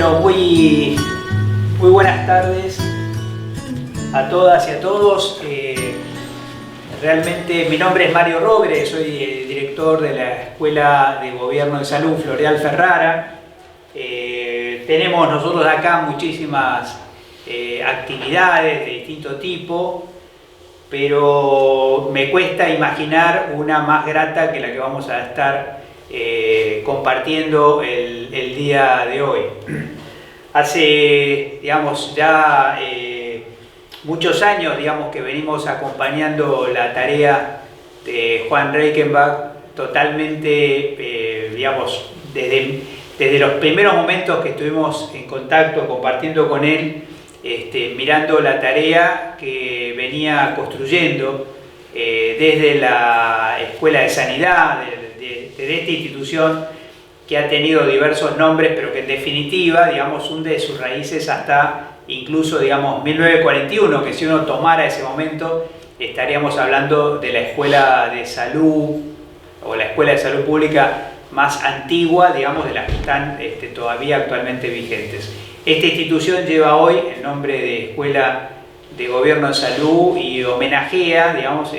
Bueno, muy buenas tardes a todas y a todos. Realmente mi nombre es Mario Rogre, soy director de la Escuela de Gobierno de Salud Floreal Ferrara. Tenemos nosotros acá muchísimas actividades de distinto tipo, pero me cuesta imaginar una más grata que la que vamos a estar compartiendo el día de hoy. Hace, digamos, ya muchos años, digamos, que venimos acompañando la tarea de Juan Reichenbach totalmente, digamos, desde los primeros momentos que estuvimos en contacto, compartiendo con él, mirando la tarea que venía construyendo desde la Escuela de Sanidad, desde esta institución que ha tenido diversos nombres, pero que en definitiva, digamos, hunde de sus raíces hasta incluso, digamos, 1941, que si uno tomara ese momento, estaríamos hablando de la Escuela de Salud, o la Escuela de Salud Pública más antigua, digamos, de las que están todavía actualmente vigentes. Esta institución lleva hoy el nombre de Escuela de Gobierno de Salud y homenajea, digamos,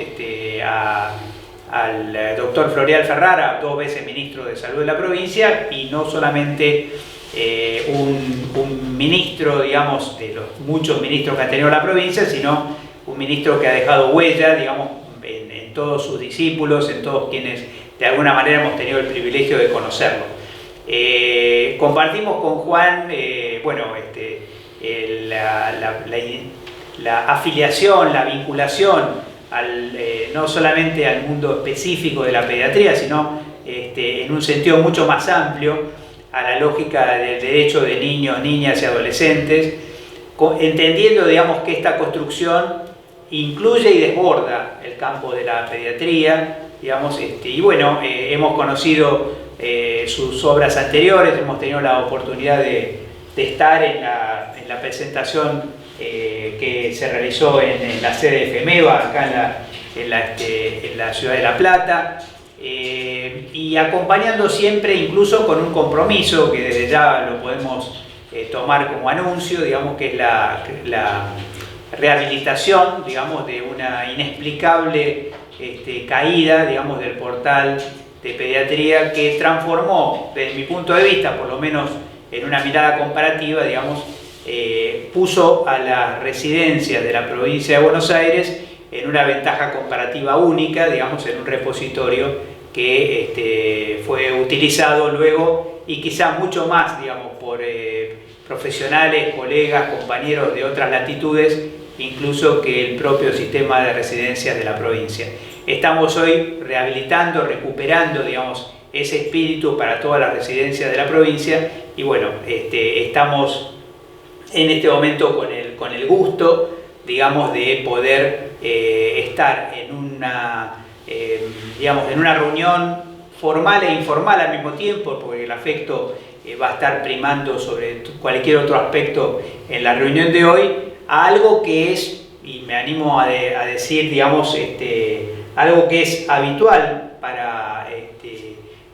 al doctor Floreal Ferrara, 2 veces ministro de Salud de la provincia, y no solamente un ministro, digamos, de los muchos ministros que ha tenido la provincia, sino un ministro que ha dejado huella, digamos, en todos sus discípulos, en todos quienes de alguna manera hemos tenido el privilegio de conocerlo. Compartimos con Juan, bueno, la afiliación, la vinculación no solamente al mundo específico de la pediatría, sino en un sentido mucho más amplio, a la lógica del derecho de niños, niñas y adolescentes, entendiendo, digamos, que esta construcción incluye y desborda el campo de la pediatría, digamos, y bueno, hemos conocido sus obras anteriores, hemos tenido la oportunidad de estar en la presentación que se realizó en la sede de FEMEVA, acá en la ciudad de La Plata, y acompañando siempre, incluso con un compromiso que desde ya lo podemos tomar como anuncio, digamos, que es la rehabilitación, digamos, de una inexplicable caída, digamos, del portal de pediatría, que transformó, desde mi punto de vista, por lo menos en una mirada comparativa, digamos, puso a las residencias de la provincia de Buenos Aires en una ventaja comparativa única, digamos, en un repositorio que fue utilizado luego y quizá mucho más, digamos, por profesionales, colegas, compañeros de otras latitudes, incluso que el propio sistema de residencias de la provincia. Estamos hoy rehabilitando, recuperando, digamos, ese espíritu para todas las residencias de la provincia, y bueno, estamos en este momento con el gusto, digamos, de poder estar en una reunión formal e informal al mismo tiempo, porque el afecto va a estar primando sobre cualquier otro aspecto en la reunión de hoy, a algo que es, y me animo a decir, digamos, algo que es habitual para,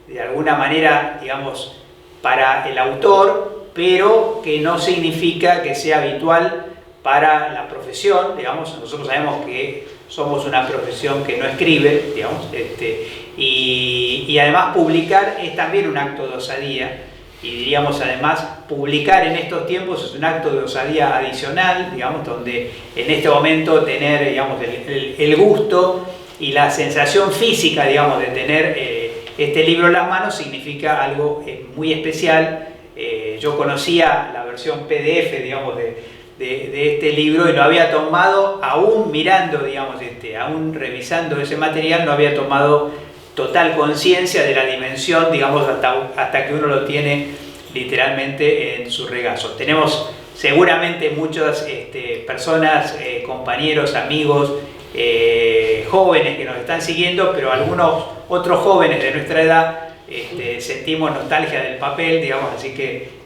de alguna manera, digamos, para el autor, pero que no significa que sea habitual para la profesión, digamos. Nosotros sabemos que somos una profesión que no escribe, digamos, y además publicar es también un acto de osadía, y diríamos además publicar en estos tiempos es un acto de osadía adicional, digamos, donde en este momento tener, digamos, el gusto y la sensación física, digamos, de tener este libro en las manos significa algo muy especial. Yo conocía la versión PDF, digamos, de este libro, y no había tomado, aún mirando, digamos, aún revisando ese material, no había tomado total conciencia de la dimensión, digamos, hasta que uno lo tiene literalmente en su regazo. Tenemos seguramente muchas personas, compañeros, amigos, jóvenes que nos están siguiendo, pero algunos otros jóvenes de nuestra edad sentimos nostalgia del papel, digamos, así que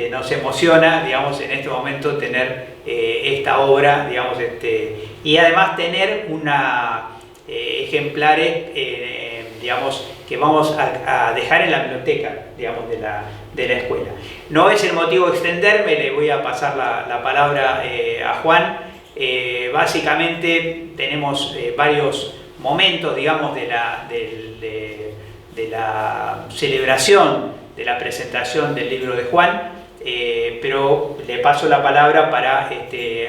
nos emociona, digamos, en este momento tener esta obra, digamos, y además tener ejemplares, digamos, que vamos a dejar en la biblioteca, digamos, de la escuela. No es el motivo de extenderme, le voy a pasar la palabra a Juan. Básicamente tenemos varios momentos, digamos, de la celebración de la presentación del libro de Juan, pero le paso la palabra para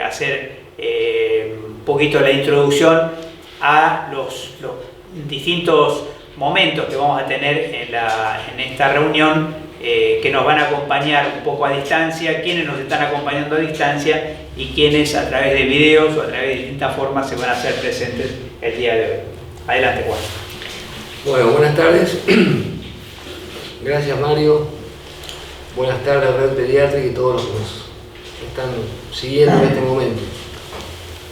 hacer un poquito la introducción a los distintos momentos que vamos a tener en esta reunión, que nos van a acompañar un poco a distancia, quienes nos están acompañando a distancia y quienes a través de videos o a través de distintas formas se van a hacer presentes el día de hoy. Adelante, Juan. Bueno, buenas tardes. Gracias, Mario. Buenas tardes, Red Pediátrica y todos los que nos están siguiendo en este momento.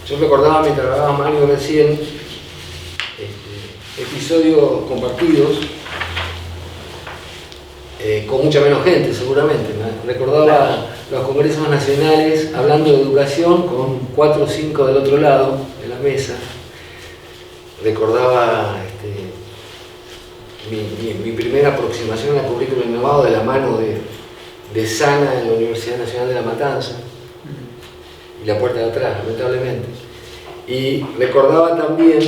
Yo recordaba mientras hablaba Mario recién episodios compartidos con mucha menos gente, seguramente. Recordaba los congresos nacionales hablando de educación con 4 o 5 del otro lado de la mesa. Recordaba mi primera aproximación al currículo innovado de la mano de Sana en la Universidad Nacional de La Matanza y la puerta de atrás, lamentablemente. Y recordaba también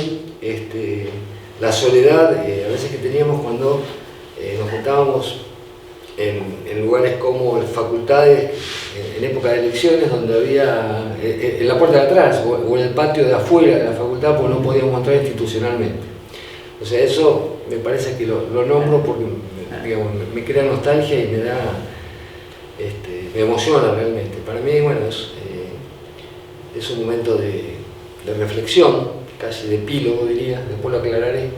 la soledad a veces que teníamos cuando nos juntábamos en lugares como facultades en época de elecciones, donde había en la puerta de atrás o en el patio de afuera de la facultad, porque no podíamos entrar institucionalmente. O sea, eso me parece que lo nombro porque digamos, me crea nostalgia y me da, me emociona realmente. Para mí, bueno, es un momento de reflexión, casi de epílogo diría, después lo aclararé.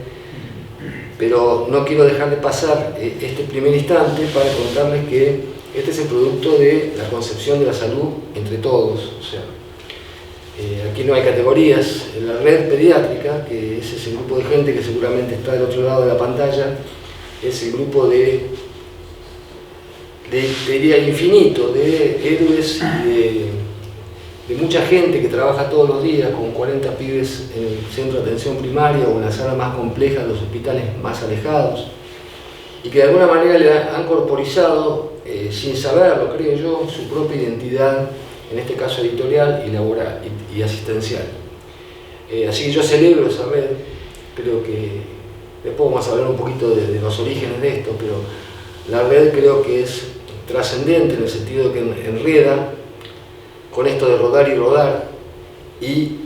Pero no quiero dejar de pasar este primer instante para contarles que este es el producto de la concepción de la salud entre todos. O sea, aquí no hay categorías. En la red pediátrica, que es ese grupo de gente que seguramente está del otro lado de la pantalla, es el grupo diría infinito, de héroes y de mucha gente que trabaja todos los días con 40 pibes en el centro de atención primaria o en la sala más compleja de los hospitales más alejados, y que de alguna manera le han corporizado, sin saberlo, creo yo, su propia identidad, en este caso editorial y laboral y asistencial. Así que yo celebro esa red, creo que después vamos a hablar un poquito de los orígenes de esto, pero la red creo que es trascendente en el sentido que enreda con esto de rodar y rodar, y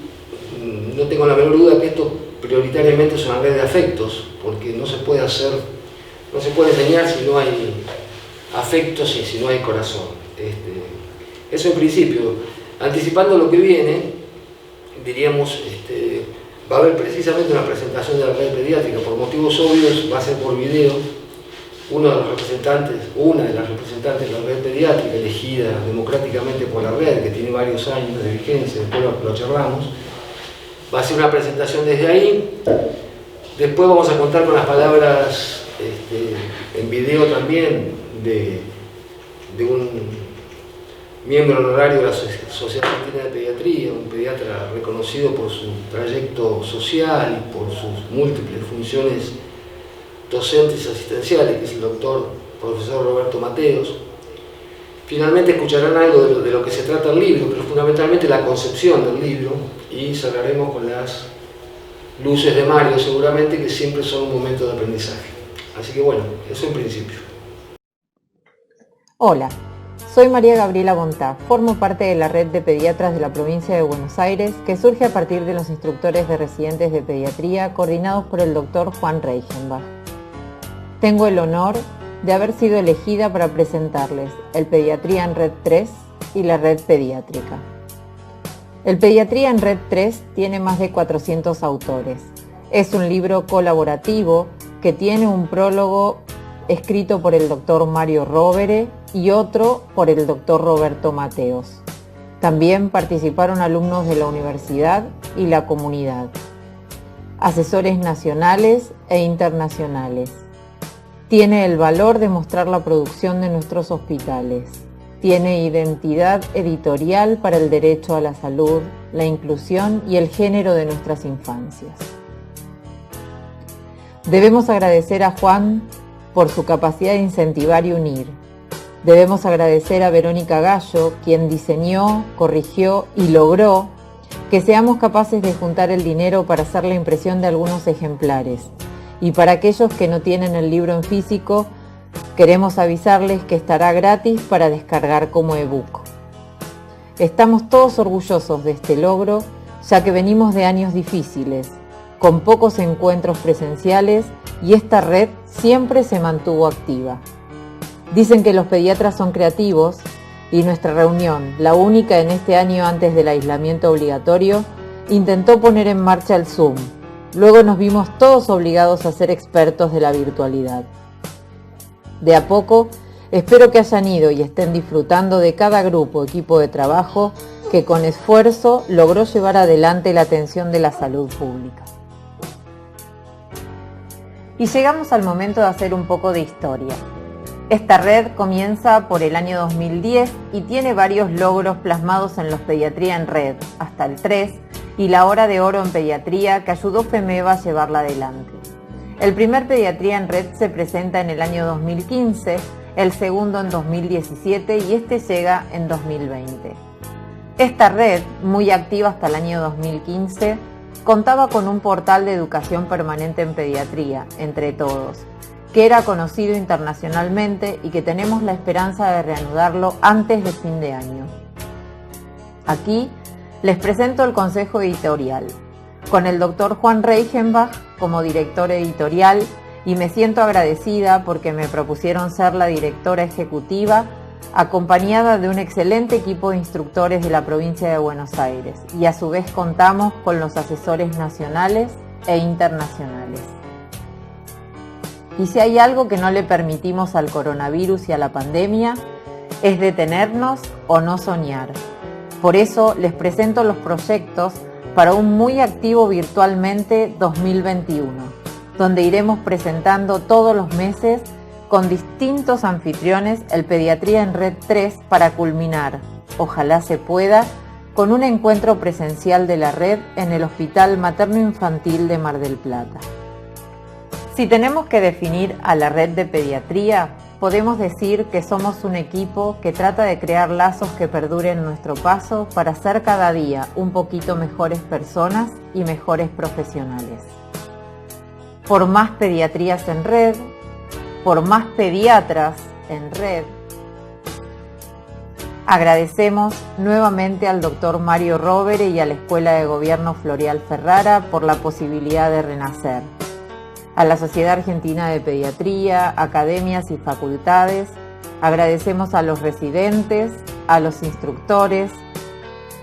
no tengo la menor duda que esto prioritariamente es una red de afectos, porque no se puede enseñar si no hay afectos y si no hay corazón. Eso en principio. Anticipando lo que viene, diríamos, va a haber precisamente una presentación de la red pediátrica, por motivos obvios va a ser por video. Una de las representantes de la red pediátrica, elegida democráticamente por la red, que tiene varios años de vigencia, después lo charlamos, va a ser una presentación desde ahí. Después vamos a contar con las palabras en video también de un miembro honorario de la Sociedad Argentina de Pediatría, un pediatra reconocido por su trayecto social y por sus múltiples funciones docentes y asistenciales, que es el profesor Roberto Mateos. Finalmente escucharán algo de lo que se trata el libro, pero fundamentalmente la concepción del libro, y cerraremos con las luces de Mario, seguramente, que siempre son un momento de aprendizaje. Así que bueno, eso en principio. Hola, soy María Gabriela Bontá, formo parte de la red de pediatras de la provincia de Buenos Aires, que surge a partir de los instructores de residentes de pediatría coordinados por el Dr. Juan Reichenbach. Tengo el honor de haber sido elegida para presentarles el Pediatría en Red 3 y la Red Pediátrica. El Pediatría en Red 3 tiene más de 400 autores. Es un libro colaborativo que tiene un prólogo escrito por el Dr. Mario Rovere y otro por el Dr. Roberto Mateos. También participaron alumnos de la universidad y la comunidad, asesores nacionales e internacionales. Tiene el valor de mostrar la producción de nuestros hospitales. Tiene identidad editorial para el derecho a la salud, la inclusión y el género de nuestras infancias. Debemos agradecer a Juan por su capacidad de incentivar y unir, Debemos agradecer a Verónica Gallo, quien diseñó, corrigió y logró que seamos capaces de juntar el dinero para hacer la impresión de algunos ejemplares. Y para aquellos que no tienen el libro en físico, queremos avisarles que estará gratis para descargar como ebook. Estamos todos orgullosos de este logro, ya que venimos de años difíciles, con pocos encuentros presenciales, y esta red siempre se mantuvo activa. Dicen que los pediatras son creativos, y nuestra reunión, la única en este año antes del aislamiento obligatorio, intentó poner en marcha el Zoom. Luego nos vimos todos obligados a ser expertos de la virtualidad. De a poco, espero que hayan ido y estén disfrutando de cada grupo o equipo de trabajo que con esfuerzo logró llevar adelante la atención de la salud pública. Y llegamos al momento de hacer un poco de historia. Esta red comienza por el año 2010 y tiene varios logros plasmados en los Pediatría en Red, hasta el 3, y la Hora de Oro en Pediatría que ayudó FEMEVA a llevarla adelante. El primer Pediatría en Red se presenta en el año 2015, el segundo en 2017 y este llega en 2020. Esta red, muy activa hasta el año 2015, contaba con un portal de educación permanente en pediatría, Entre Todos, que era conocido internacionalmente y que tenemos la esperanza de reanudarlo antes de fin de año. Aquí les presento el consejo editorial, con el Dr. Juan Reichenbach como director editorial, y me siento agradecida porque me propusieron ser la directora ejecutiva, acompañada de un excelente equipo de instructores de la provincia de Buenos Aires, y a su vez contamos con los asesores nacionales e internacionales. Y si hay algo que no le permitimos al coronavirus y a la pandemia, es detenernos o no soñar. Por eso les presento los proyectos para un muy activo virtualmente 2021, donde iremos presentando todos los meses con distintos anfitriones el Pediatría en Red 3 para culminar, ojalá se pueda, con un encuentro presencial de la red en el Hospital Materno Infantil de Mar del Plata. Si tenemos que definir a la red de pediatría, podemos decir que somos un equipo que trata de crear lazos que perduren nuestro paso para ser cada día un poquito mejores personas y mejores profesionales. Por más pediatrías en red, por más pediatras en red, agradecemos nuevamente al Dr. Mario Rovere y a la Escuela de Gobierno Floreal Ferrara por la posibilidad de renacer. A la Sociedad Argentina de Pediatría, academias y facultades, agradecemos a los residentes, a los instructores,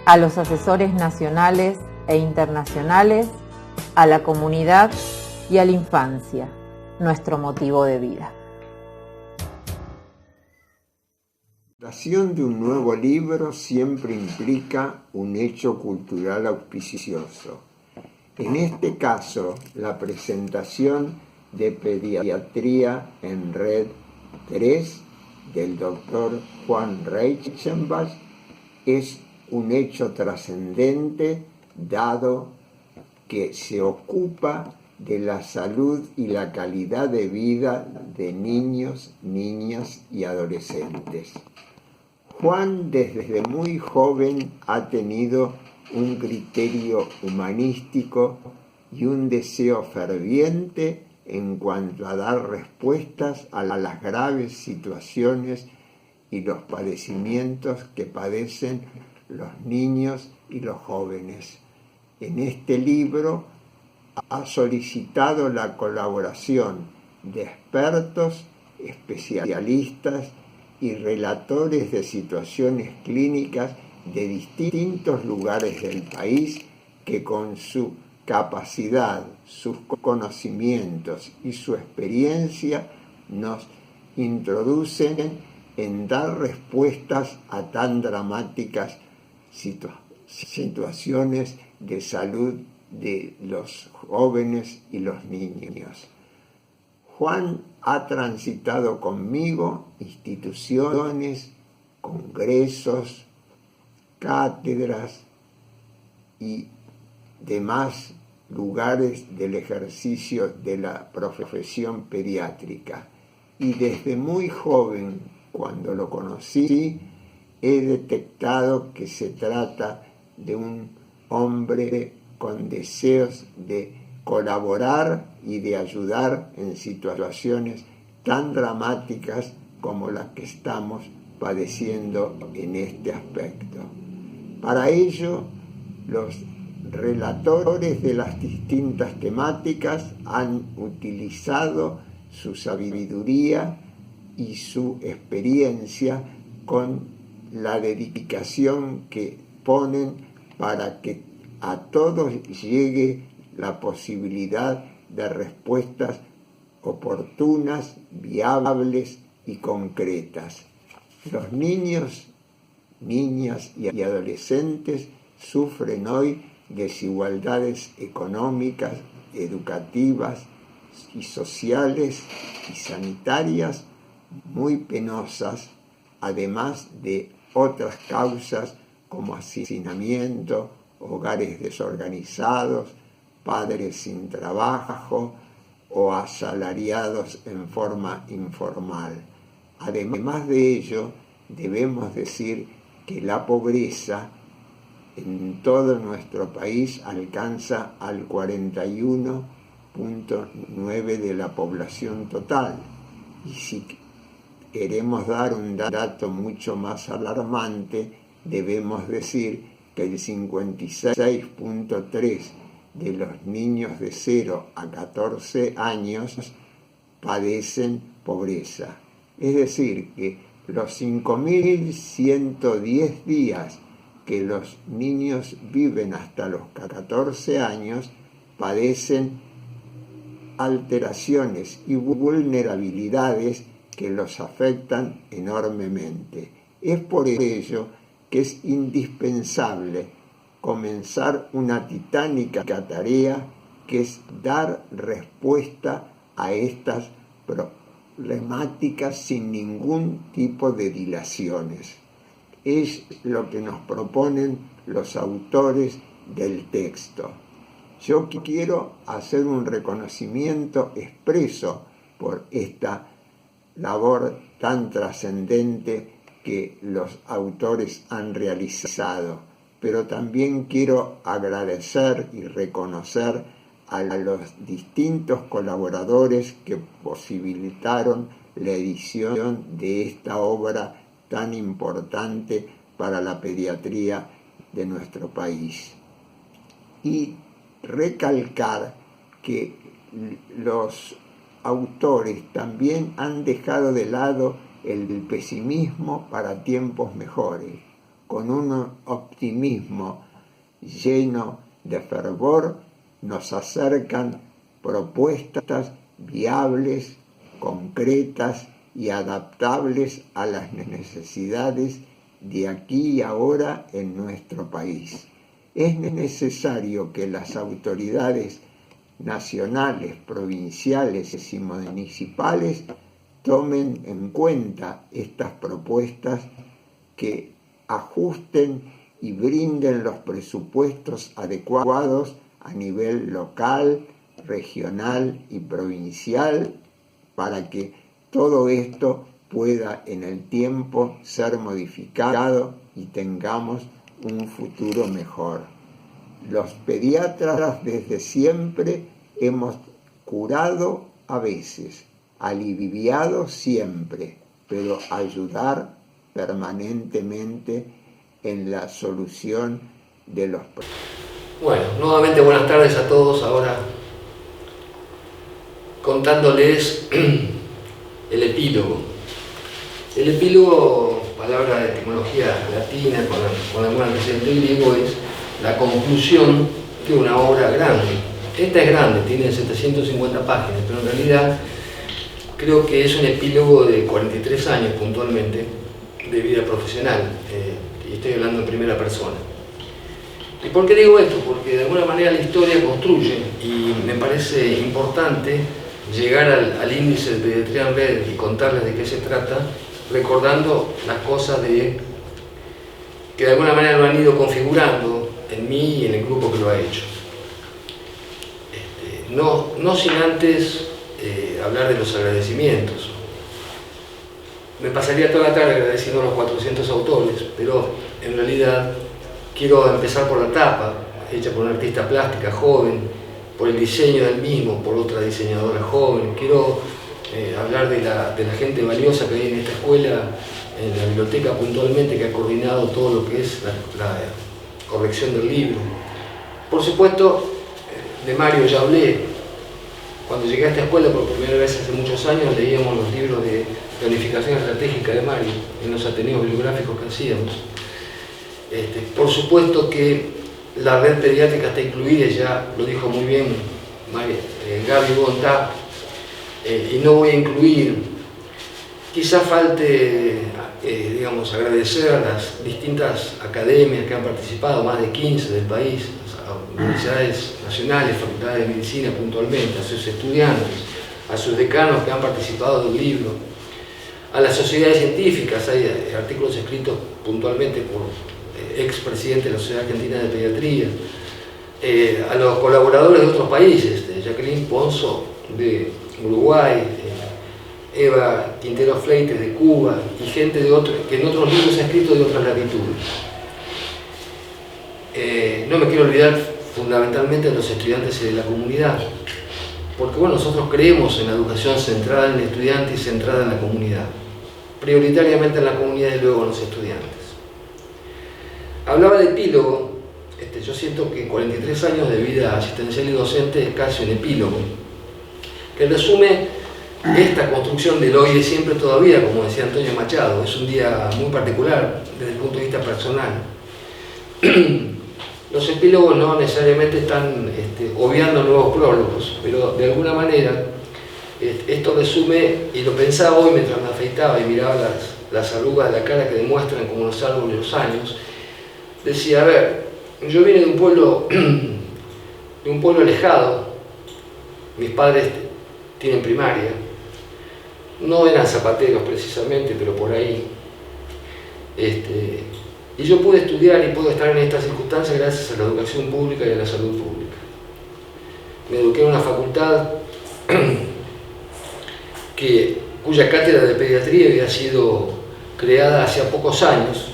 a los asesores nacionales e internacionales, a la comunidad y a la infancia, nuestro motivo de vida. La creación de un nuevo libro siempre implica un hecho cultural auspicioso. En este caso, la presentación de Pediatría en Red 3 del Dr. Juan Reichenbach es un hecho trascendente, dado que se ocupa de la salud y la calidad de vida de niños, niñas y adolescentes. Juan desde muy joven ha tenido un criterio humanístico y un deseo ferviente en cuanto a dar respuestas a las graves situaciones y los padecimientos que padecen los niños y los jóvenes. En este libro ha solicitado la colaboración de expertos, especialistas y relatores de situaciones clínicas de distintos lugares del país que con su capacidad, sus conocimientos y su experiencia nos introducen en dar respuestas a tan dramáticas situaciones de salud de los jóvenes y los niños. Juan ha transitado conmigo instituciones, congresos, cátedras y demás lugares del ejercicio de la profesión pediátrica. Y desde muy joven cuando lo conocí, he detectado que se trata de un hombre con deseos de colaborar y de ayudar en situaciones tan dramáticas como las que estamos padeciendo en este aspecto. Para ello, los relatores de las distintas temáticas han utilizado su sabiduría y su experiencia con la dedicación que ponen para que a todos llegue la posibilidad de respuestas oportunas, viables y concretas. Los niños, niñas y adolescentes sufren hoy desigualdades económicas, educativas y sociales y sanitarias muy penosas, además de otras causas como hacinamiento, hogares desorganizados, padres sin trabajo o asalariados en forma informal. Además de ello, debemos decir que la pobreza en todo nuestro país alcanza al 41.9% de la población total. Y si queremos dar un dato mucho más alarmante, debemos decir que el 56.3% de los niños de 0 a 14 años padecen pobreza. Es decir, que los 5.110 días que los niños viven hasta los 14 años padecen alteraciones y vulnerabilidades que los afectan enormemente. Es por ello que es indispensable comenzar una titánica tarea que es dar respuesta a estas problemáticas sin ningún tipo de dilaciones. Es lo que nos proponen los autores del texto. Yo quiero hacer un reconocimiento expreso por esta labor tan trascendente que los autores han realizado, pero también quiero agradecer y reconocer a los distintos colaboradores que posibilitaron la edición de esta obra tan importante para la pediatría de nuestro país. Y recalcar que los autores también han dejado de lado el pesimismo para tiempos mejores, con un optimismo lleno de fervor nos acercan propuestas viables, concretas y adaptables a las necesidades de aquí y ahora en nuestro país. Es necesario que las autoridades nacionales, provinciales y municipales tomen en cuenta estas propuestas, que ajusten y brinden los presupuestos adecuados a nivel local, regional y provincial para que todo esto pueda en el tiempo ser modificado y tengamos un futuro mejor. Los pediatras desde siempre hemos curado a veces, aliviado siempre, pero ayudar permanentemente en la solución de los problemas. Bueno, nuevamente buenas tardes a todos. Ahora contándoles el epílogo. El epílogo, palabra de etimología latina con algún antecedente griego, es la conclusión de una obra grande. Esta es grande, tiene 750 páginas, pero en realidad creo que es un epílogo de 43 años puntualmente de vida profesional, y estoy hablando en primera persona. ¿Y por qué digo esto? Porque de alguna manera la historia construye, y me parece importante llegar al índice de Pediatría en Red y contarles de qué se trata, recordando las cosas que de alguna manera lo han ido configurando en mí y en el grupo que lo ha hecho. No sin antes hablar de los agradecimientos. me pasaría toda la tarde agradeciendo a los 400 autores, pero en realidad quiero empezar por la tapa, hecha por una artista plástica joven, por el diseño del mismo, por otra diseñadora joven. Quiero hablar de la gente valiosa que hay en esta escuela, en la biblioteca puntualmente, que ha coordinado todo lo que es la corrección del libro. Por supuesto, de Mario ya hablé. Cuando llegué a esta escuela por primera vez hace muchos años, leíamos los libros de planificación estratégica de Mario en los ateneos bibliográficos que hacíamos. Por supuesto que la red pediátrica está incluida, ya lo dijo muy bien Gaby Bontá, y no voy a incluir, quizá falte digamos, agradecer a las distintas academias que han participado, más de 15 del país, a universidades nacionales, facultades de medicina puntualmente, a sus estudiantes, a sus decanos que han participado del libro, a las sociedades científicas. Hay artículos escritos puntualmente por expresidente de la Sociedad Argentina de Pediatría, a los colaboradores de otros países, Jacqueline Ponzo de Uruguay, Eva Quintero Fleites de Cuba y gente que en otros libros ha escrito de otras latitudes. No me quiero olvidar fundamentalmente de los estudiantes y de la comunidad, porque bueno, nosotros creemos en la educación centrada en el estudiante y centrada en la comunidad, prioritariamente en la comunidad y luego en los estudiantes. Hablaba de epílogo. Yo siento que 43 años de vida asistencial y docente es casi un epílogo, que resume esta construcción del hoy y siempre todavía, como decía Antonio Machado. Es un día muy particular desde el punto de vista personal. Los epílogos no necesariamente están obviando nuevos prólogos, pero de alguna manera esto resume, y lo pensaba hoy mientras me afeitaba y miraba las arrugas de la cara que demuestran como los árboles los años. Decía, a ver, yo vine de un pueblo alejado, mis padres tienen primaria, no eran zapateros precisamente, pero por ahí. Y yo pude estudiar y puedo estar en estas circunstancias gracias a la educación pública y a la salud pública. Me eduqué en una facultad cuya cátedra de pediatría había sido creada hace pocos años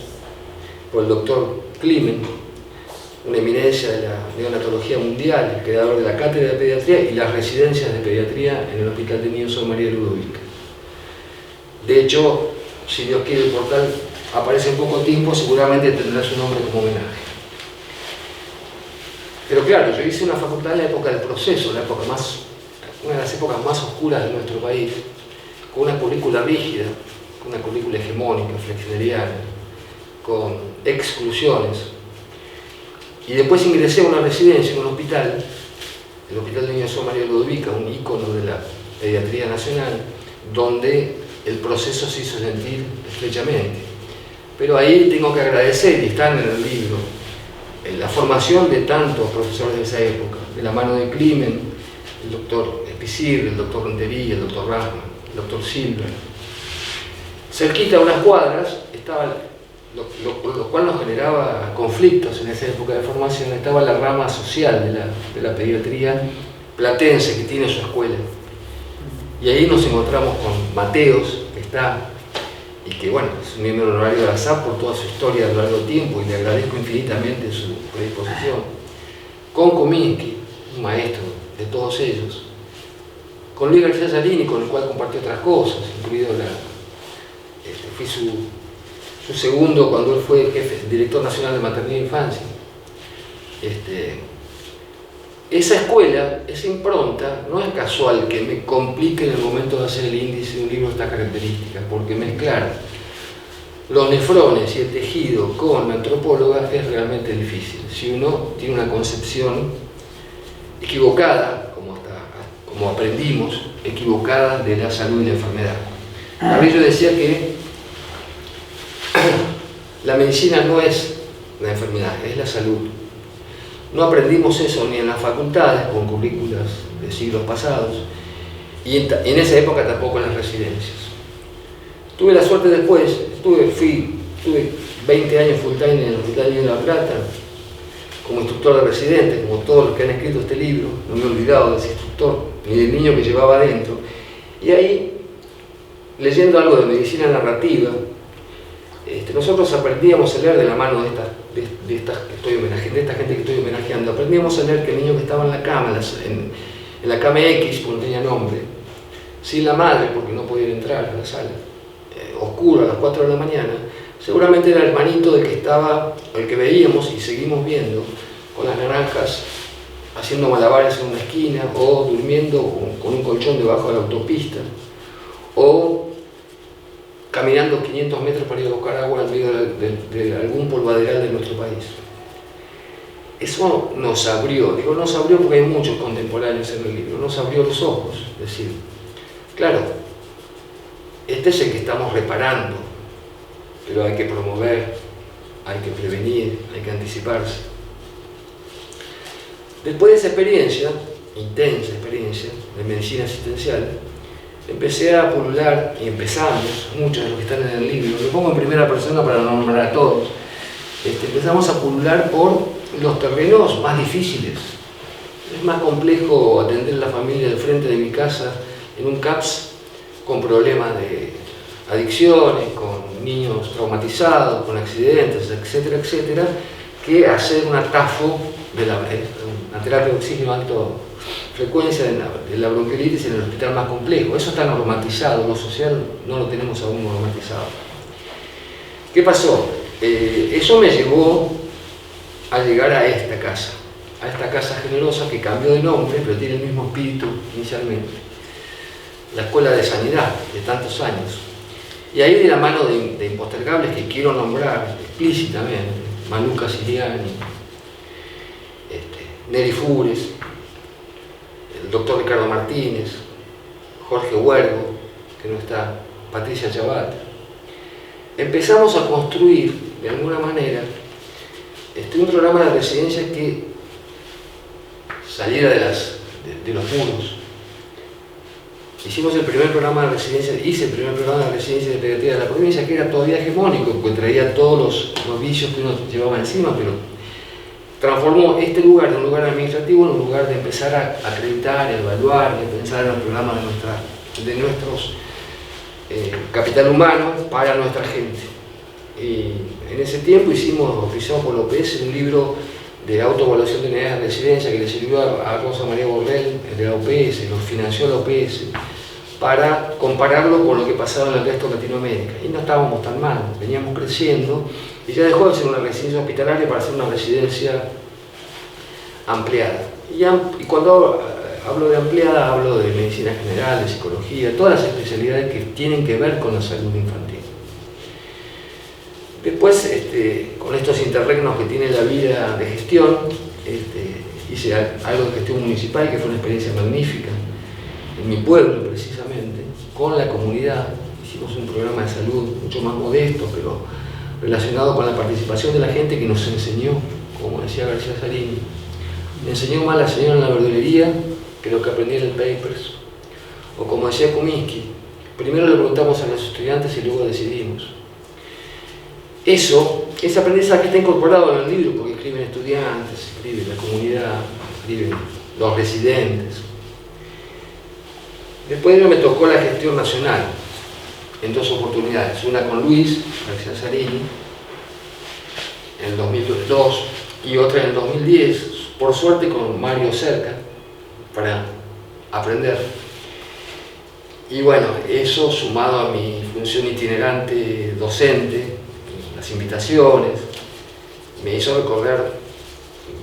por el doctor Klimen, una eminencia de la neonatología mundial, el creador de la cátedra de pediatría y las residencias de pediatría en el Hospital de Niños Sor María Ludovica. De hecho, si Dios quiere, el portal aparece en poco tiempo, seguramente tendrá su nombre como homenaje. Pero claro, yo hice una facultad en la época del proceso, una de las épocas más oscuras de nuestro país, con una currícula rígida, con una currícula hegemónica, flexneriana, con exclusiones. Y después ingresé a una residencia en un hospital, el Hospital de Niños Sor María Ludovica, un ícono de la pediatría nacional, donde el proceso se hizo sentir estrechamente. Pero ahí tengo que agradecer, y están en el libro, la formación de tantos profesores de esa época, de la mano de Klimen, el doctor Espicir, el doctor Rentería, el doctor Rasman, el doctor Silva. Cerquita a unas cuadras estaba, lo cual nos generaba conflictos en esa época de formación, estaba la rama social de la pediatría platense, que tiene su escuela. Y ahí nos encontramos con Mateos, que está, y que bueno, es un miembro honorario de la SAP por toda su historia a lo largo del tiempo, y le agradezco infinitamente su predisposición. Con Kominsky, un maestro de todos ellos. Con Luis García Salini, con el cual compartí otras cosas, incluido fui su segundo cuando él fue director nacional de maternidad e infancia. Esa escuela, esa impronta, no es casual que me complique en el momento de hacer el índice de un libro de estas características, porque mezclar los nefrones y el tejido con la antropóloga es realmente difícil. Si uno tiene una concepción equivocada, como aprendimos, equivocada de la salud y la enfermedad. Carrillo decía que la medicina no es la enfermedad, es la salud. No aprendimos eso ni en las facultades, con currículas de siglos pasados, y en esa época tampoco en las residencias. Tuve la suerte después, tuve 20 años full time en el Hospital de La Plata, como instructor de residentes, como todos los que han escrito este libro. No me he olvidado de ese instructor, ni del niño que llevaba adentro. Y ahí leyendo algo de medicina narrativa, nosotros aprendíamos a leer de la mano de esta gente que estoy homenajeando. Aprendíamos a leer que el niño que estaba en la cama, en la cama X, porque no tenía nombre, sin la madre, porque no podía entrar a la sala, oscuro a las 4 de la mañana, seguramente era el hermanito del que estaba, el que veíamos y seguimos viendo, con las naranjas, haciendo malabares en una esquina, o durmiendo con un colchón debajo de la autopista, o caminando 500 metros para ir a buscar agua en medio de algún polvaderal de nuestro país. Eso nos abrió, digo nos abrió porque hay muchos contemporáneos en el libro, nos abrió los ojos, es decir, claro, este es el que estamos reparando, pero hay que promover, hay que prevenir, hay que anticiparse. Después de esa experiencia, intensa experiencia de medicina asistencial, empecé a pulular, y empezamos, muchos de los que están en el libro, lo pongo en primera persona para nombrar a todos, empezamos a pulular por los terrenos más difíciles. Es más complejo atender a la familia del frente de mi casa en un CAPS con problemas de adicciones, con niños traumatizados, con accidentes, etcétera, etcétera, que hacer un atafo de una terapia de oxígeno alta frecuencia de la bronquiolitis en el hospital más complejo. Eso está normatizado, lo social no lo tenemos aún normatizado. ¿Qué pasó? Eso me llevó a llegar a esta casa generosa que cambió de nombre, pero tiene el mismo espíritu inicialmente. La Escuela de Sanidad, de tantos años. Y ahí de la mano de impostergables que quiero nombrar explícitamente, Manuca Siriani, Neri Fures, el doctor Ricardo Martínez, Jorge Huergo, que no está, Patricia Chabat, empezamos a construir, de alguna manera, un programa de residencia que saliera de los muros. Hice el primer programa de residencia de pediatría de la provincia, que era todavía hegemónico, porque traía todos los vicios que uno llevaba encima, pero transformó este lugar de un lugar administrativo en un lugar de empezar a acreditar, evaluar, de pensar en el programa de nuestros capital humano para nuestra gente. Y en ese tiempo oficiamos por la OPS un libro de autoevaluación de unidades de residencia que le sirvió a Rosa María Borrell, de la OPS, nos financió la OPS, para compararlo con lo que pasaba en el resto de Latinoamérica. Y no estábamos tan mal, veníamos creciendo, y ya dejó de ser una residencia hospitalaria para ser una residencia ampliada. Y cuando hablo de ampliada, hablo de medicina general, de psicología, todas las especialidades que tienen que ver con la salud infantil. Después, con estos interregnos que tiene la vida de gestión, hice algo de gestión municipal que fue una experiencia magnífica, en mi pueblo precisamente, con la comunidad. Hicimos un programa de salud mucho más modesto, pero relacionado con la participación de la gente que nos enseñó, como decía García Zarini. Me enseñó más la señora en la verdulería que lo que aprendí en el Papers. O como decía Kuminski, primero le preguntamos a los estudiantes y luego decidimos. Ese aprendizaje está incorporado en el libro porque escriben estudiantes, escribe la comunidad, escriben los residentes. Después me tocó la gestión nacional en dos oportunidades, una con Luis García Zarini en el 2002 y otra en el 2010, por suerte con Mario Cerca, para aprender. Y bueno, eso sumado a mi función itinerante docente, las invitaciones, me hizo recorrer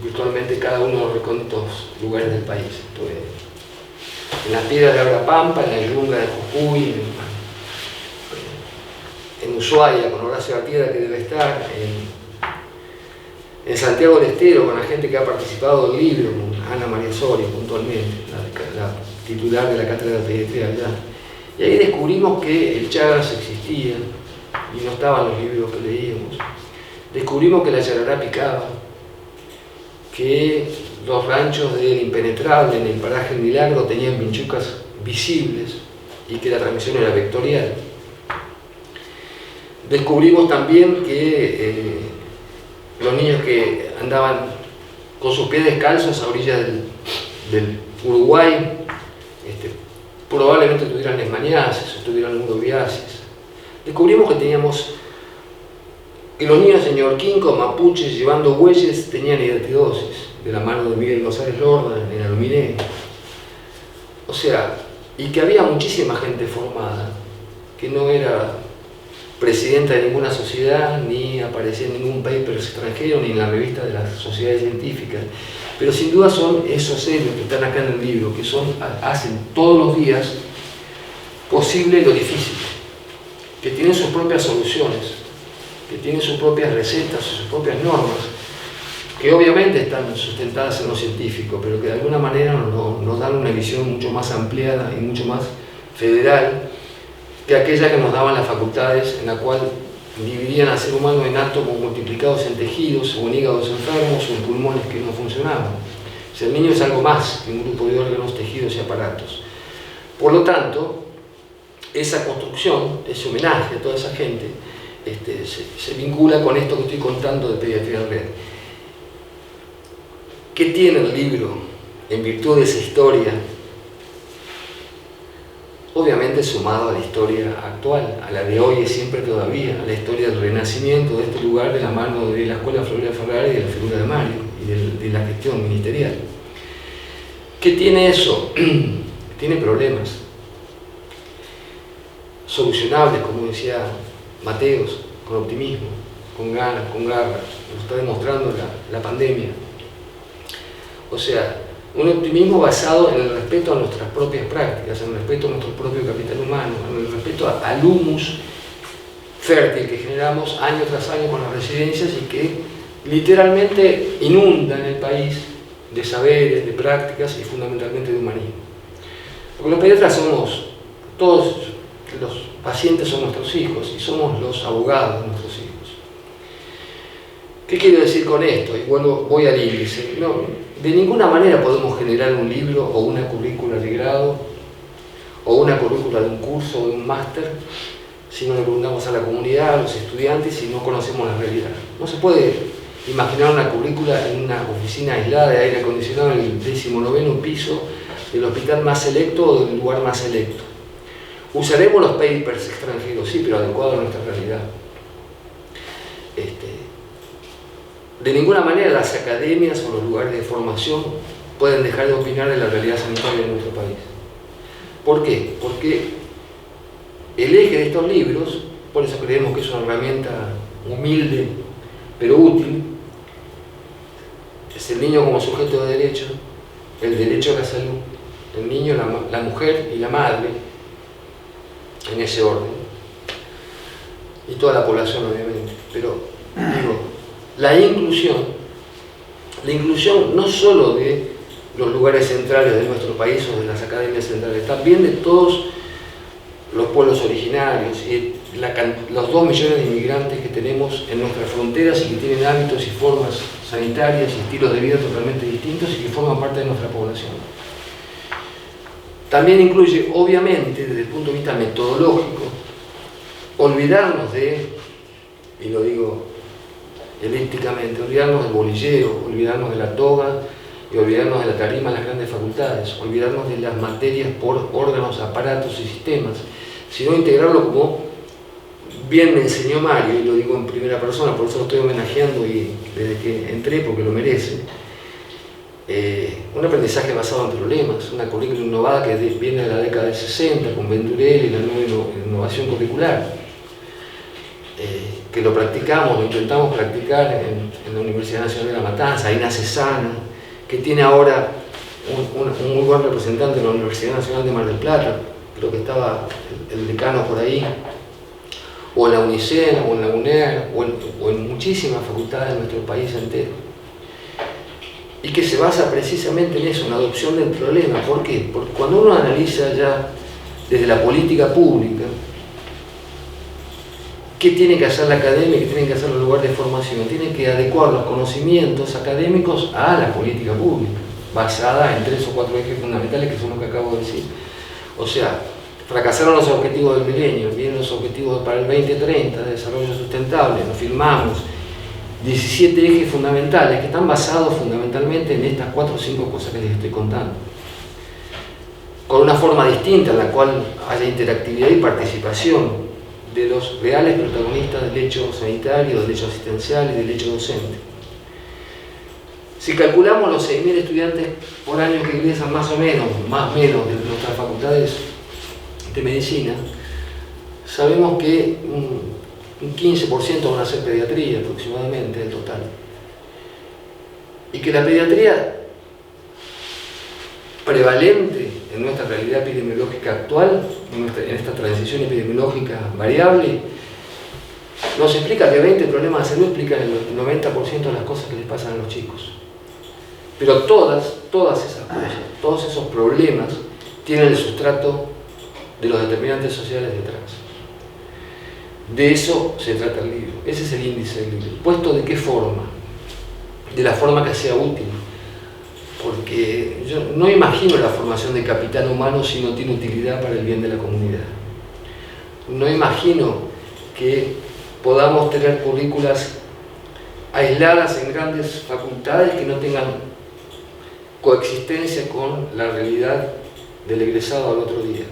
virtualmente cada uno de los recónditos lugares del país. Estuve en las piedras de Abrapampa, en la yunga de Jujuy, en Ushuaia con Horacio Artieda, que debe estar, en Santiago del Estero con la gente que ha participado del libro, con Ana María Soria puntualmente, la titular de la cátedra de pediatría allá. Y ahí descubrimos que el Chagas existía y no estaban los libros que leíamos. Descubrimos que la yarará picaba, que los ranchos del Impenetrable en el paraje El Milagro tenían vinchucas visibles y que la transmisión era vectorial. Descubrimos también que los niños que andaban con sus pies descalzos a orillas del Uruguay probablemente tuvieran leishmaniasis o tuvieran neurobiasis. Descubrimos que los niños en Ñorquín con mapuches llevando bueyes tenían hidatidosis, de la mano de Miguel González Lorda en Aluminé. O sea, y que había muchísima gente formada, que no era presidenta de ninguna sociedad, ni aparecía en ningún paper extranjero, ni en la revista de las sociedades científicas. Pero sin duda son esos seres que están acá en el libro, que hacen todos los días posible lo difícil, que tienen sus propias soluciones, que tienen sus propias recetas, sus propias normas, que obviamente están sustentadas en lo científico, pero que de alguna manera nos dan una visión mucho más ampliada y mucho más federal que aquella que nos daban las facultades, en la cual dividían al ser humano en átomos multiplicados en tejidos, o en hígados enfermos, o en pulmones que no funcionaban. O sea, el niño es algo más que un grupo de órganos, tejidos y aparatos. Por lo tanto, esa construcción, ese homenaje a toda esa gente, se vincula con esto que estoy contando de Pediatría en Red. ¿Qué tiene el libro en virtud de esa historia? Obviamente sumado a la historia actual, a la de hoy y siempre todavía, a la historia del renacimiento de este lugar de la mano de la Escuela Florida Ferrari y de la figura de Mario y de la gestión ministerial. ¿Qué tiene eso? Tiene problemas solucionables, como decía Mateos, con optimismo, con ganas, con garra. Lo está demostrando la pandemia. O sea, un optimismo basado en el respeto a nuestras propias prácticas, en el respeto a nuestro propio capital humano, en el respeto al humus fértil que generamos año tras año con las residencias y que literalmente inundan el país de saberes, de prácticas y fundamentalmente de humanismo. Porque los pediatras somos, todos los pacientes son nuestros hijos y somos los abogados de nuestros hijos. ¿Qué quiero decir con esto? Y voy al índice. No, de ninguna manera podemos generar un libro o una currícula de grado o una currícula de un curso o de un máster si no le preguntamos a la comunidad, a los estudiantes, y no conocemos la realidad. No se puede imaginar una currícula en una oficina aislada de aire acondicionado en el 19º piso del hospital más selecto o del lugar más selecto. Usaremos los papers extranjeros, sí, pero adecuados a nuestra realidad. De ninguna manera las academias o los lugares de formación pueden dejar de opinar de la realidad sanitaria de nuestro país. ¿Por qué? Porque el eje de estos libros, por eso creemos que es una herramienta humilde pero útil, es el niño como sujeto de derecho, el derecho a la salud, el niño, la mujer y la madre, en ese orden, y toda la población obviamente. Pero digo, la inclusión no solo de los lugares centrales de nuestro país o de las academias centrales, también de todos los pueblos originarios y los 2 millones de inmigrantes que tenemos en nuestras fronteras y que tienen hábitos y formas sanitarias y estilos de vida totalmente distintos y que forman parte de nuestra población. También incluye, obviamente, desde el punto de vista metodológico, olvidarnos y lo digo elípticamente, olvidarnos del bolillero, olvidarnos de la toga y olvidarnos de la tarima en las grandes facultades, olvidarnos de las materias por órganos, aparatos y sistemas, sino integrarlo como bien me enseñó Mario, y lo digo en primera persona, por eso lo estoy homenajeando y desde que entré porque lo merece. Un aprendizaje basado en problemas, una currícula innovada que viene de la década del 60 con Venturelli y la nueva innovación curricular. Que lo practicamos, lo intentamos practicar en la Universidad Nacional de La Matanza. Ahí nace Sana, que tiene ahora un muy buen representante en la Universidad Nacional de Mar del Plata, creo que estaba el decano por ahí, o en la UNICEN, o en la UNER, o en muchísimas facultades de nuestro país entero. Y que se basa precisamente en eso, en la adopción del problema. ¿Por qué? Porque cuando uno analiza ya desde la política pública, ¿qué tiene que hacer la academia? ¿Qué tienen que hacer los lugares de formación? Tienen que adecuar los conocimientos académicos a la política pública, basada en 3 o 4 ejes fundamentales que son los que acabo de decir. O sea, fracasaron los objetivos del milenio, vienen los objetivos para el 2030 de desarrollo sustentable, nos firmamos 17 ejes fundamentales que están basados fundamentalmente en estas 4 o 5 cosas que les estoy contando. con una forma distinta en la cual haya interactividad y participación de los reales protagonistas del hecho sanitario, del hecho asistencial y del hecho docente. Si calculamos los 6.000 estudiantes por año que ingresan más o menos de nuestras facultades de medicina, sabemos que un 15% van a ser pediatría aproximadamente del total. Y que la pediatría prevalente en nuestra realidad epidemiológica actual, en esta transición epidemiológica variable, nos explica que 20 problemas de salud explican el 90% de las cosas que les pasan a los chicos. Pero todas esas cosas, todos esos problemas tienen el sustrato de los determinantes sociales detrás. De eso se trata el libro. Ese es el índice del libro. ¿Puesto de qué forma? De la forma que sea útil. Porque yo no imagino la formación de capital humano si no tiene utilidad para el bien de la comunidad. No imagino que podamos tener currículas aisladas en grandes facultades que no tengan coexistencia con la realidad del egresado al otro día.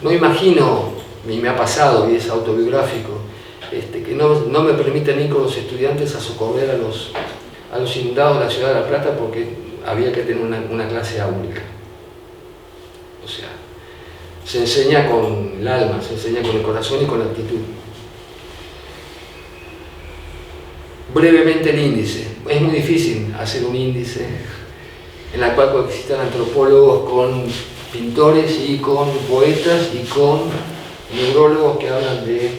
No imagino, y me ha pasado, y es autobiográfico, que no me permiten ir con los estudiantes a socorrer a los inundados de la ciudad de La Plata porque había que tener una clase áulica. O sea, se enseña con el alma, se enseña con el corazón y con la actitud. Brevemente el índice. Es muy difícil hacer un índice en la cual coexistan antropólogos con pintores y con poetas y con neurólogos que hablan de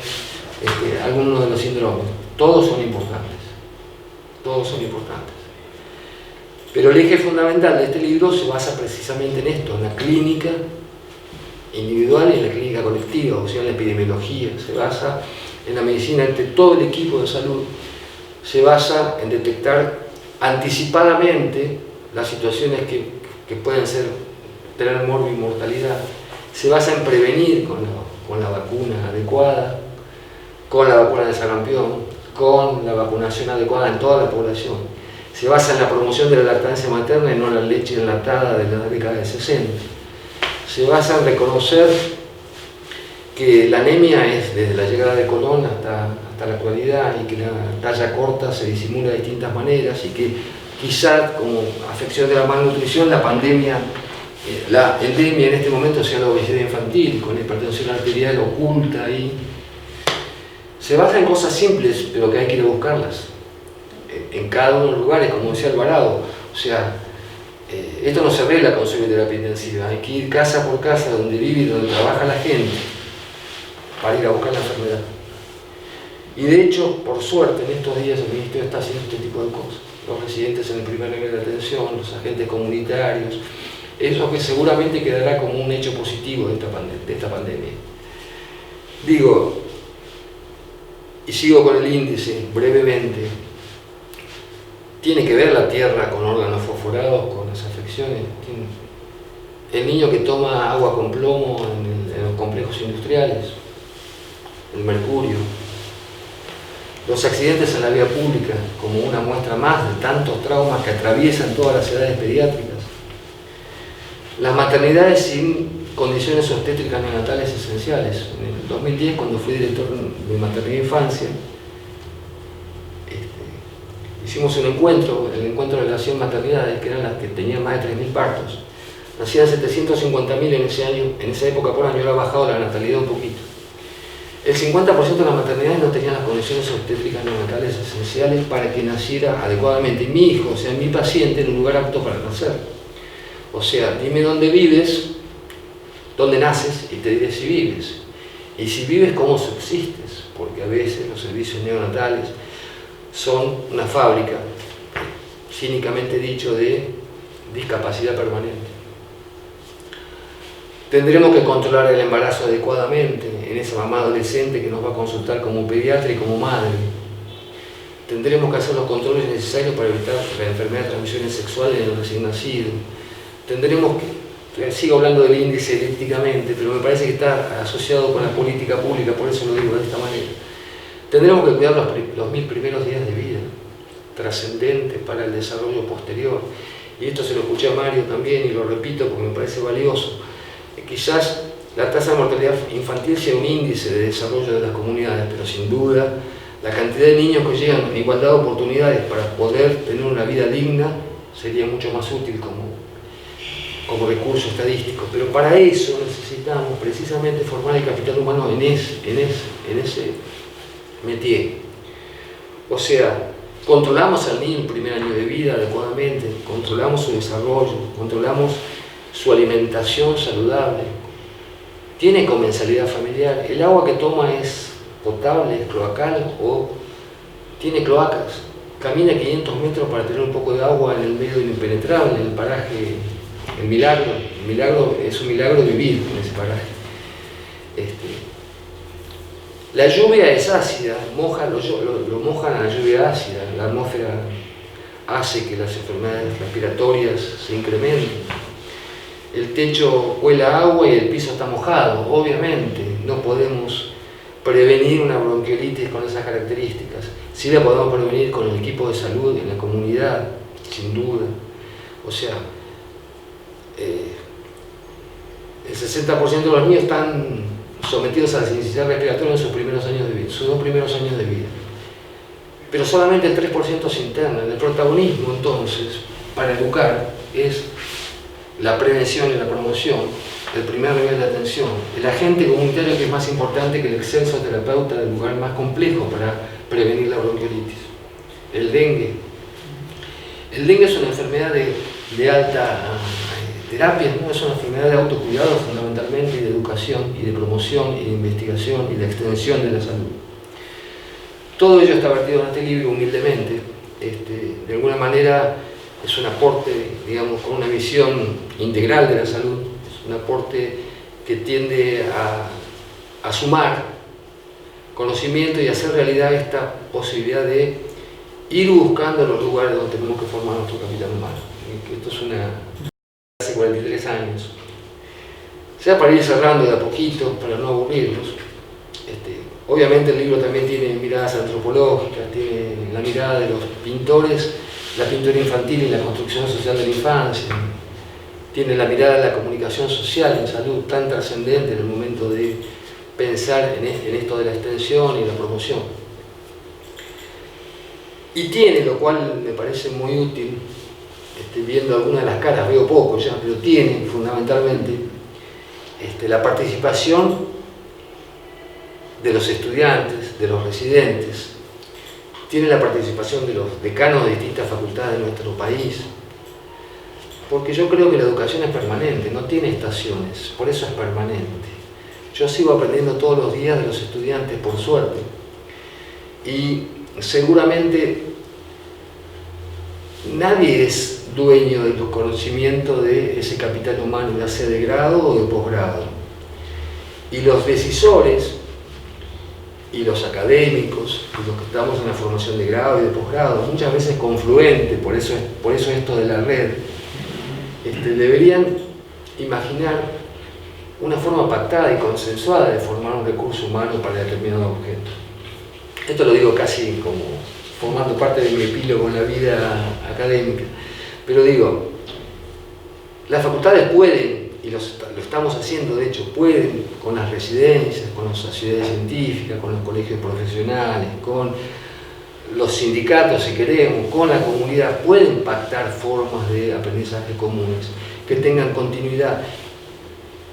algunos de los síndromes. Todos son importantes. Todos son importantes. Pero el eje fundamental de este libro se basa precisamente en esto, en la clínica individual y en la clínica colectiva, o sea, en la epidemiología. Se basa en la medicina entre todo el equipo de salud. Se basa en detectar anticipadamente las situaciones que pueden tener morbo y mortalidad. Se basa en prevenir con la vacuna adecuada, con la vacuna de sarampión, con la vacunación adecuada en toda la población. Se basa en la promoción de la lactancia materna y no la leche enlatada de la década de 60. Se basa en reconocer que la anemia es desde la llegada de Colón hasta la actualidad y que la talla corta se disimula de distintas maneras y que quizás como afección de la malnutrición la pandemia, la endemia en este momento sea la obesidad infantil con la hipertensión arterial oculta y se basa en cosas simples pero que hay que ir a buscarlas en cada uno de los lugares, como decía Alvarado. O sea, esto no se arregla con terapia intensiva, hay que ir casa por casa donde vive y donde trabaja la gente para ir a buscar la enfermedad. Y de hecho, por suerte, en estos días el Ministerio está haciendo este tipo de cosas. Los residentes en el primer nivel de atención, los agentes comunitarios, eso que seguramente quedará como un hecho positivo de esta pandemia. Digo, y sigo con el índice brevemente, tiene que ver la tierra con órganos fosforados, con las afecciones. El niño que toma agua con plomo en los complejos industriales, el mercurio, los accidentes en la vía pública como una muestra más de tantos traumas que atraviesan todas las edades pediátricas, las maternidades sin condiciones obstétricas neonatales esenciales. En el 2010, cuando fui director de maternidad e infancia, hicimos un encuentro, el encuentro de las 100 maternidades, que eran las que tenían más de 3.000 partos. Nacían 750.000 en ese año, en esa época por año, era bajado la natalidad un poquito. El 50% de las maternidades no tenían las condiciones obstétricas neonatales esenciales para que naciera adecuadamente mi hijo, o sea, mi paciente, en un lugar apto para nacer. O sea, dime dónde vives, dónde naces y te diré si vives. Y si vives, cómo subsistes, porque a veces los servicios neonatales son una fábrica, cínicamente dicho, de discapacidad permanente. Tendremos que controlar el embarazo adecuadamente en esa mamá adolescente que nos va a consultar como pediatra y como madre. Tendremos que hacer los controles necesarios para evitar la enfermedad de transmisiones sexuales en los recién nacidos. Tendremos que, sigo hablando del índice elípticamente, pero me parece que está asociado con la política pública, por eso lo digo de esta manera. Tendremos que cuidar los 1000 primeros días de vida, trascendentes para el desarrollo posterior. y esto se lo escuché a Mario también y lo repito porque me parece valioso, quizás la tasa de mortalidad infantil sea un índice de desarrollo de las comunidades, pero sin duda la cantidad de niños que llegan en igualdad de oportunidades para poder tener una vida digna sería mucho más útil como recurso estadístico. Pero para eso necesitamos precisamente formar el capital humano en ese métier. O sea, controlamos al niño el primer año de vida adecuadamente, controlamos su desarrollo, controlamos su alimentación saludable, tiene comensalidad familiar, el agua que toma es potable, es cloacal o tiene cloacas, camina 500 metros para tener un poco de agua en el medio del impenetrable, en el paraje, el milagro es un milagro vivir en ese paraje. La lluvia es ácida, lo mojan a la lluvia ácida, la atmósfera hace que las enfermedades respiratorias se incrementen. El techo huela agua y el piso está mojado, obviamente, no podemos prevenir una bronquiolitis con esas características. Sí la podemos prevenir con el equipo de salud en la comunidad, sin duda. O sea, el 60% de los niños están sometidos a la insuficiencia respiratoria en sus primeros años de vida, sus 2 primeros años de vida. Pero solamente el 3% se interna. El protagonismo, entonces, para educar es la prevención y la promoción, el primer nivel de atención, el agente comunitario que es más importante que el excelso terapeuta del lugar más complejo para prevenir la bronquiolitis. El dengue. El dengue es una enfermedad de alta terapia, ¿no? Es una enfermedad de autocuidado fundamentalmente, y de educación, y de promoción, y de investigación, y de extensión de la salud. Todo ello está vertido en este libro humildemente. De alguna manera es un aporte, digamos, con una visión integral de la salud, es un aporte que tiende a sumar conocimiento y hacer realidad esta posibilidad de ir buscando los lugares donde tenemos que formar nuestro capital humano. Esto es hace 43 años. Sea para ir cerrando de a poquito, para no aburrirnos. Obviamente el libro también tiene miradas antropológicas, tiene la mirada de los pintores, la pintura infantil y la construcción social de la infancia, tiene la mirada de la comunicación social en salud tan trascendente en el momento de pensar en esto de la extensión y la promoción. Y tiene, lo cual me parece muy útil, viendo algunas de las caras, veo poco ya, pero tiene fundamentalmente la participación de los estudiantes, de los residentes, tiene la participación de los decanos de distintas facultades de nuestro país, porque yo creo que la educación es permanente, no tiene estaciones, por eso es permanente. Yo sigo aprendiendo todos los días de los estudiantes, por suerte, y seguramente nadie es dueño del conocimiento de ese capital humano, ya sea de grado o de posgrado. Y los decisores y los académicos, y los que estamos en la formación de grado y de posgrado, muchas veces confluente, por eso esto de la red, deberían imaginar una forma pactada y consensuada de formar un recurso humano para determinado objeto. Esto lo digo casi como formando parte de mi epílogo en la vida académica, pero digo, las facultades pueden, y lo estamos haciendo de hecho, pueden con las residencias, con las sociedades científicas, con los colegios profesionales, con los sindicatos si queremos, con la comunidad, pueden pactar formas de aprendizaje comunes, que tengan continuidad,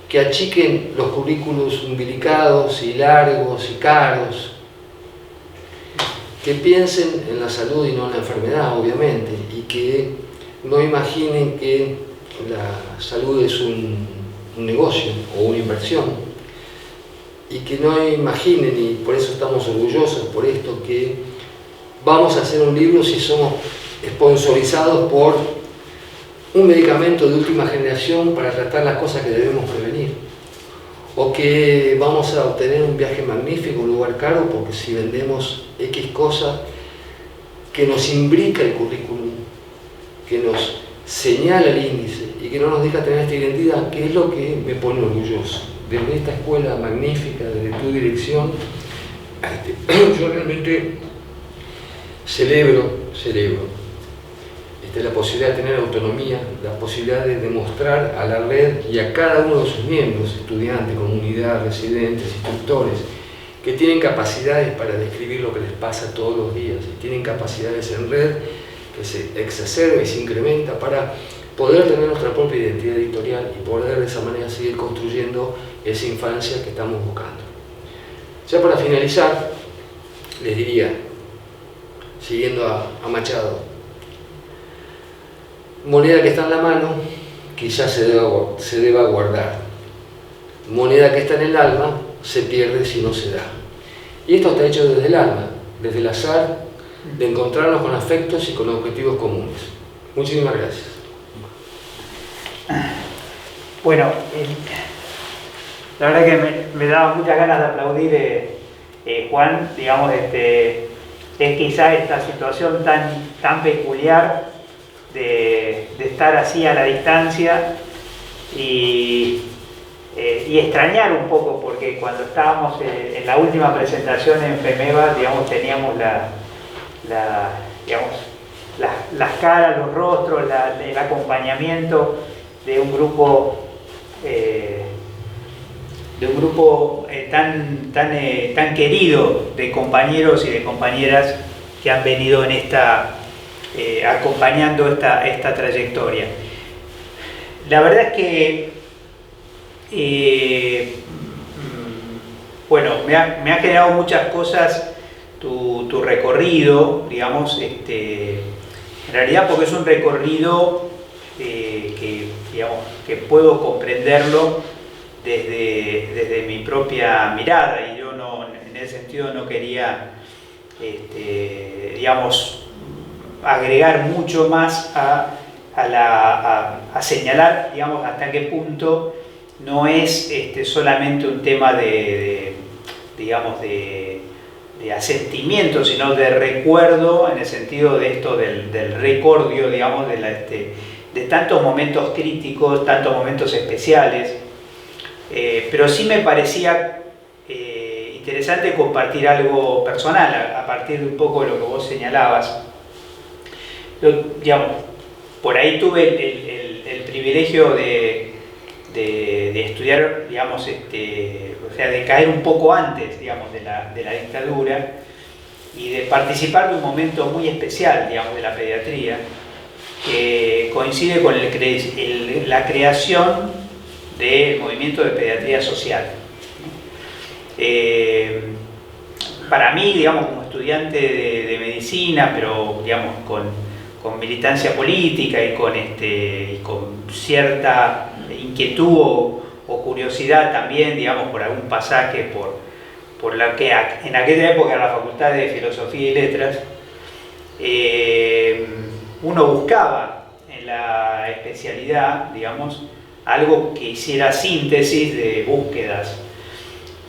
que achiquen los currículos umbilicados y largos y caros, que piensen en la salud y no en la enfermedad, obviamente, y que no imaginen que la salud es un negocio o una inversión, y que no imaginen, y por eso estamos orgullosos por esto, que vamos a hacer un libro si somos sponsorizados por un medicamento de última generación para tratar las cosas que debemos prevenir, o que vamos a obtener un viaje magnífico, un lugar caro, porque si vendemos X cosa que nos imbrica el currículum, que nos señala el índice y que no nos deja tener esta identidad, que es lo que me pone orgulloso. Desde esta escuela magnífica, desde tu dirección, yo realmente celebro la posibilidad de tener autonomía, la posibilidad de demostrar a la red y a cada uno de sus miembros, estudiantes, comunidad, residentes, instructores, que tienen capacidades para describir lo que les pasa todos los días, y tienen capacidades en red que se exacerba y se incrementa para poder tener nuestra propia identidad editorial y poder de esa manera seguir construyendo esa infancia que estamos buscando. Ya para finalizar, les diría, siguiendo a Machado, moneda que está en la mano, quizás se deba guardar. Moneda que está en el alma, se pierde si no se da. Y esto está hecho desde el alma, desde el azar de encontrarnos con afectos y con objetivos comunes. Muchísimas gracias. Bueno, la verdad que me daba muchas ganas de aplaudir Juan, digamos, es quizá esta situación tan peculiar de estar así a la distancia y extrañar un poco, porque cuando estábamos en la última presentación en FEMEVA, digamos, teníamos las caras, los rostros, el acompañamiento de un grupo tan querido de compañeros y de compañeras que han venido en acompañando esta trayectoria. La verdad es que bueno, me ha generado muchas cosas tu recorrido, digamos, en realidad porque es un recorrido que puedo comprenderlo desde mi propia mirada, y yo en ese sentido no quería, digamos, agregar mucho más a señalar, digamos, hasta qué punto no es solamente un tema digamos, de asentimiento, sino de recuerdo, en el sentido de esto del recordio, digamos, de tantos momentos críticos, tantos momentos especiales, pero sí me parecía interesante compartir algo personal a partir de un poco de lo que vos señalabas. Digamos, por ahí tuve el privilegio de estudiar, digamos, o sea, de caer un poco antes, digamos, de la dictadura, y de participar de un momento muy especial, digamos, de la pediatría, que coincide con la creación del movimiento de pediatría social. Para mí, digamos, como estudiante de medicina, pero, digamos, con militancia política y con cierta inquietud o curiosidad también, digamos, por algún pasaje por la que en aquella época era la Facultad de Filosofía y Letras, uno buscaba en la especialidad, digamos, algo que hiciera síntesis de búsquedas.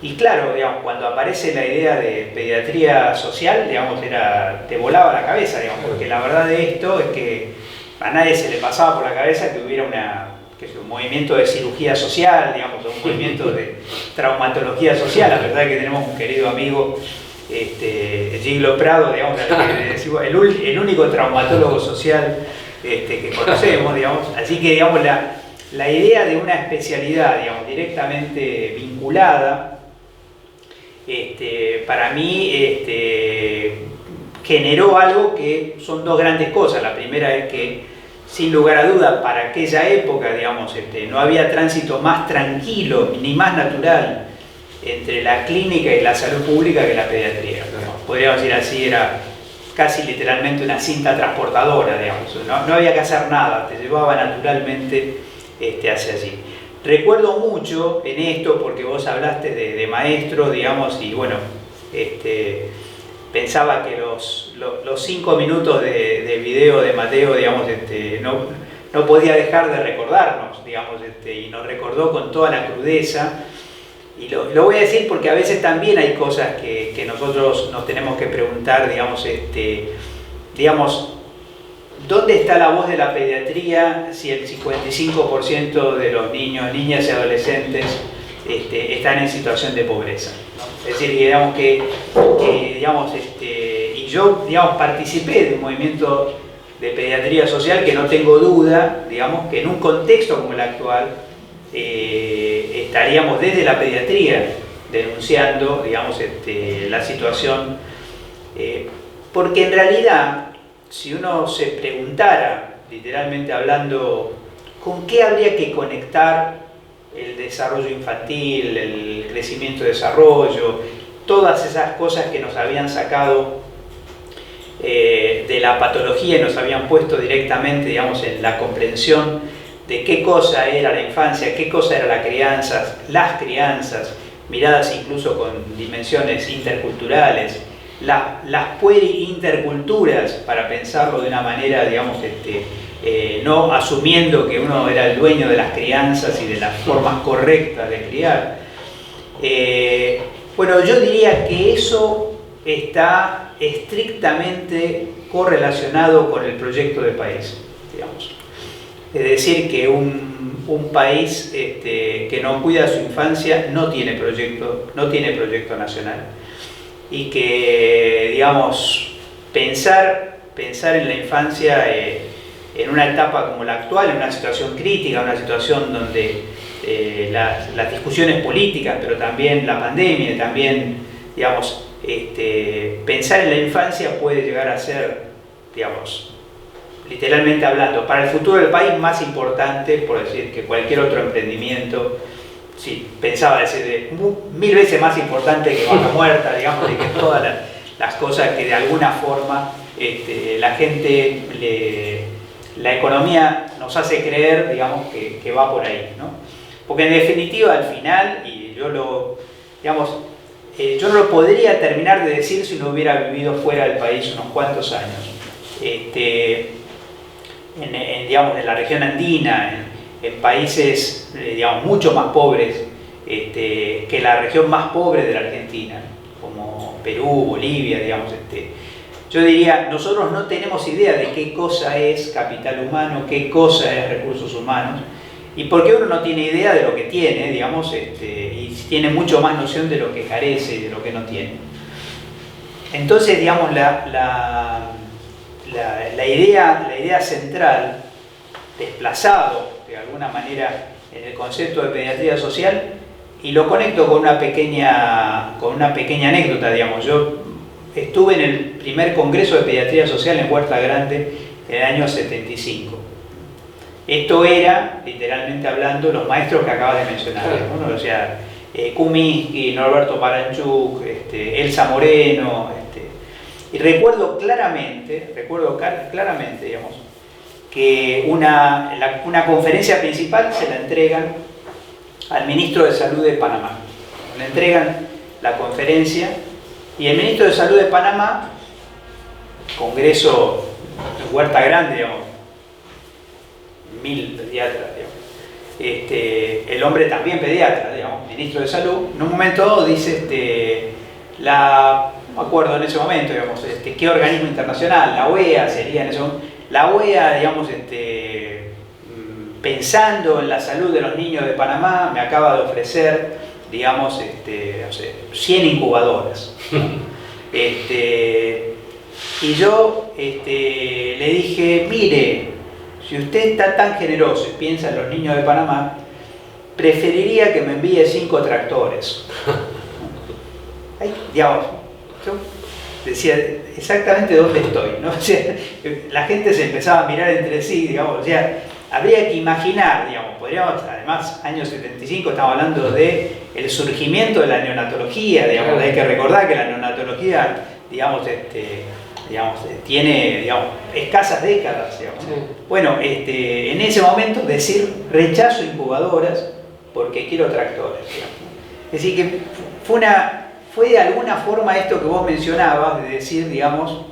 Y claro, digamos, cuando aparece la idea de pediatría social, digamos, te volaba la cabeza, digamos, porque la verdad de esto es que a nadie se le pasaba por la cabeza que hubiera un movimiento de cirugía social, digamos, un movimiento de traumatología social. La verdad es que tenemos un querido amigo, Giglo Prado, digamos, el único traumatólogo social que conocemos, digamos. Así que, digamos, la idea de una especialidad, digamos, directamente vinculada, para mí generó algo que son dos grandes cosas. La primera es que, sin lugar a duda, para aquella época, digamos, no había tránsito más tranquilo ni más natural entre la clínica y la salud pública que la pediatría. Podríamos decir así, era casi literalmente una cinta transportadora, digamos. No había que hacer nada, te llevaba naturalmente hacia allí. Recuerdo mucho en esto, porque vos hablaste de maestro, digamos, y bueno, pensaba que los 5 minutos de video de Mateo, digamos, no podía dejar de recordarnos, digamos, y nos recordó con toda la crudeza. Y lo voy a decir porque a veces también hay cosas que nosotros nos tenemos que preguntar, digamos, ¿dónde está la voz de la pediatría si el 55% de los niños, niñas y adolescentes están en situación de pobreza, ¿no? Es decir, digamos y yo, digamos, participé de un movimiento de pediatría social que no tengo duda, digamos, que en un contexto como el actual estaríamos desde la pediatría denunciando, digamos, la situación, porque en realidad, si uno se preguntara, literalmente hablando, ¿con qué habría que conectar el desarrollo infantil, el crecimiento y desarrollo, todas esas cosas que nos habían sacado de la patología y nos habían puesto directamente, digamos, en la comprensión de qué cosa era la infancia, qué cosa era la crianza, las crianzas, miradas incluso con dimensiones interculturales, las pueri-interculturas, para pensarlo de una manera, digamos, no asumiendo que uno era el dueño de las crianzas y de las formas correctas de criar. Bueno, yo diría que eso está estrictamente correlacionado con el proyecto de país, digamos. Es decir, que un país que no cuida su infancia no tiene proyecto nacional. Y que, digamos, pensar en la infancia en una etapa como la actual, en una situación crítica, una situación donde las discusiones políticas, pero también la pandemia, también, digamos, pensar en la infancia puede llegar a ser, digamos, literalmente hablando, para el futuro del país más importante, por decir, que cualquier otro emprendimiento. Sí, pensaba decir, 1000 veces más importante que Vaca Muerta, digamos, de que todas las cosas que de alguna forma la gente, la economía nos hace creer, digamos, que va por ahí, ¿no? Porque en definitiva, al final, y yo no lo podría terminar de decir si no hubiera vivido fuera del país unos cuantos años. Digamos, en la región andina, en países, digamos, mucho más pobres que la región más pobre de la Argentina, como Perú, Bolivia, digamos. Yo diría, nosotros no tenemos idea de qué cosa es capital humano, qué cosa es recursos humanos, y porque uno no tiene idea de lo que tiene, digamos, y tiene mucho más noción de lo que carece y de lo que no tiene. Entonces, digamos, la idea central, desplazado de alguna manera en el concepto de pediatría social, y lo conecto con una pequeña anécdota, digamos. Yo estuve en el primer congreso de pediatría social en Huerta Grande en el año 75. Esto era, literalmente hablando, los maestros que acabas de mencionar, ¿no? O sea, Kuminski, Norberto Paranchuk, Elsa Moreno, y recuerdo claramente, digamos, que una conferencia principal se la entregan al ministro de Salud de Panamá. Le entregan la conferencia y el ministro de Salud de Panamá, congreso de Huerta Grande, digamos, 1000 pediatras, digamos. El hombre también pediatra, digamos, ministro de Salud, en un momento dado dice, no me acuerdo en ese momento, digamos, qué organismo internacional, la OEA sería en ese momento. La OEA, digamos, pensando en la salud de los niños de Panamá, me acaba de ofrecer, digamos, 100 incubadoras. Y yo le dije, mire, si usted está tan generoso y piensa en los niños de Panamá, preferiría que me envíe 5 tractores. Ahí, digamos, yo decía exactamente dónde estoy, ¿no? O sea, la gente se empezaba a mirar entre sí, digamos, o sea, habría que imaginar, digamos, podríamos, además, año 75, estamos hablando de el surgimiento de la neonatología, digamos, hay que recordar que la neonatología, digamos, tiene, digamos, escasas décadas, digamos. Sí. Bueno, en ese momento decir rechazo incubadoras porque quiero tractores, digamos. Es decir, que fue de alguna forma esto que vos mencionabas, de decir, digamos,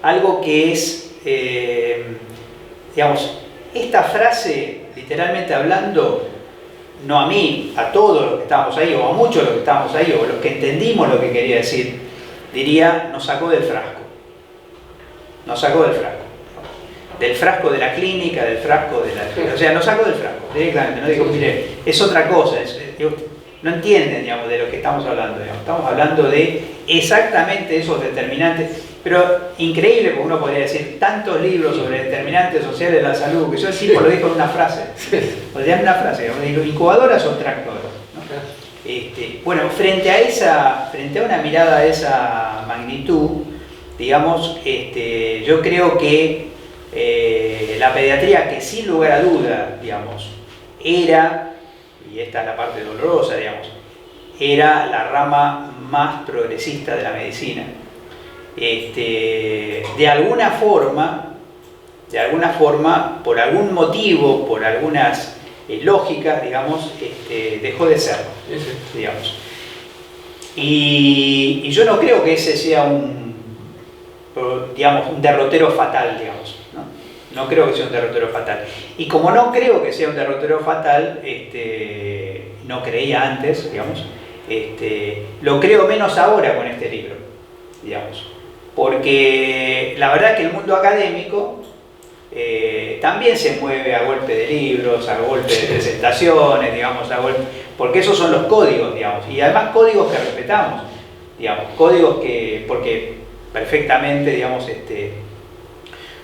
algo que es, digamos, esta frase, literalmente hablando, no a mí, a todos los que estábamos ahí, o a muchos de los que estábamos ahí, o los que entendimos lo que quería decir, diría, nos sacó del frasco. Nos sacó del frasco. Del frasco de la clínica, del frasco de la... O sea, nos sacó del frasco, directamente. No digo, mire, es otra cosa, no entienden, digamos, de lo que estamos hablando, digamos. Estamos hablando de exactamente esos determinantes Pero increíble, porque uno podría decir tantos libros sobre determinantes sociales de la salud, que yo el tipo lo dijo en una frase. O sea, en una frase, digo, incubadoras o tractoras, ¿no? Bueno, frente a una mirada de esa magnitud, digamos, yo creo que la pediatría, que sin lugar a duda, digamos, era, y esta es la parte dolorosa, digamos, era la rama más progresista de la medicina. De alguna forma, por algún motivo, por algunas lógicas, digamos, dejó de serlo, digamos. Y yo no creo que ese sea un derrotero fatal, digamos, ¿no? No creo que sea un derrotero fatal. Y como no creo que sea un derrotero fatal, no creía antes, digamos, lo creo menos ahora con este libro, digamos. Porque la verdad es que el mundo académico también se mueve a golpe de libros, a golpe de presentaciones, digamos, porque esos son los códigos, digamos, y además códigos que respetamos, digamos, códigos que, porque perfectamente, digamos,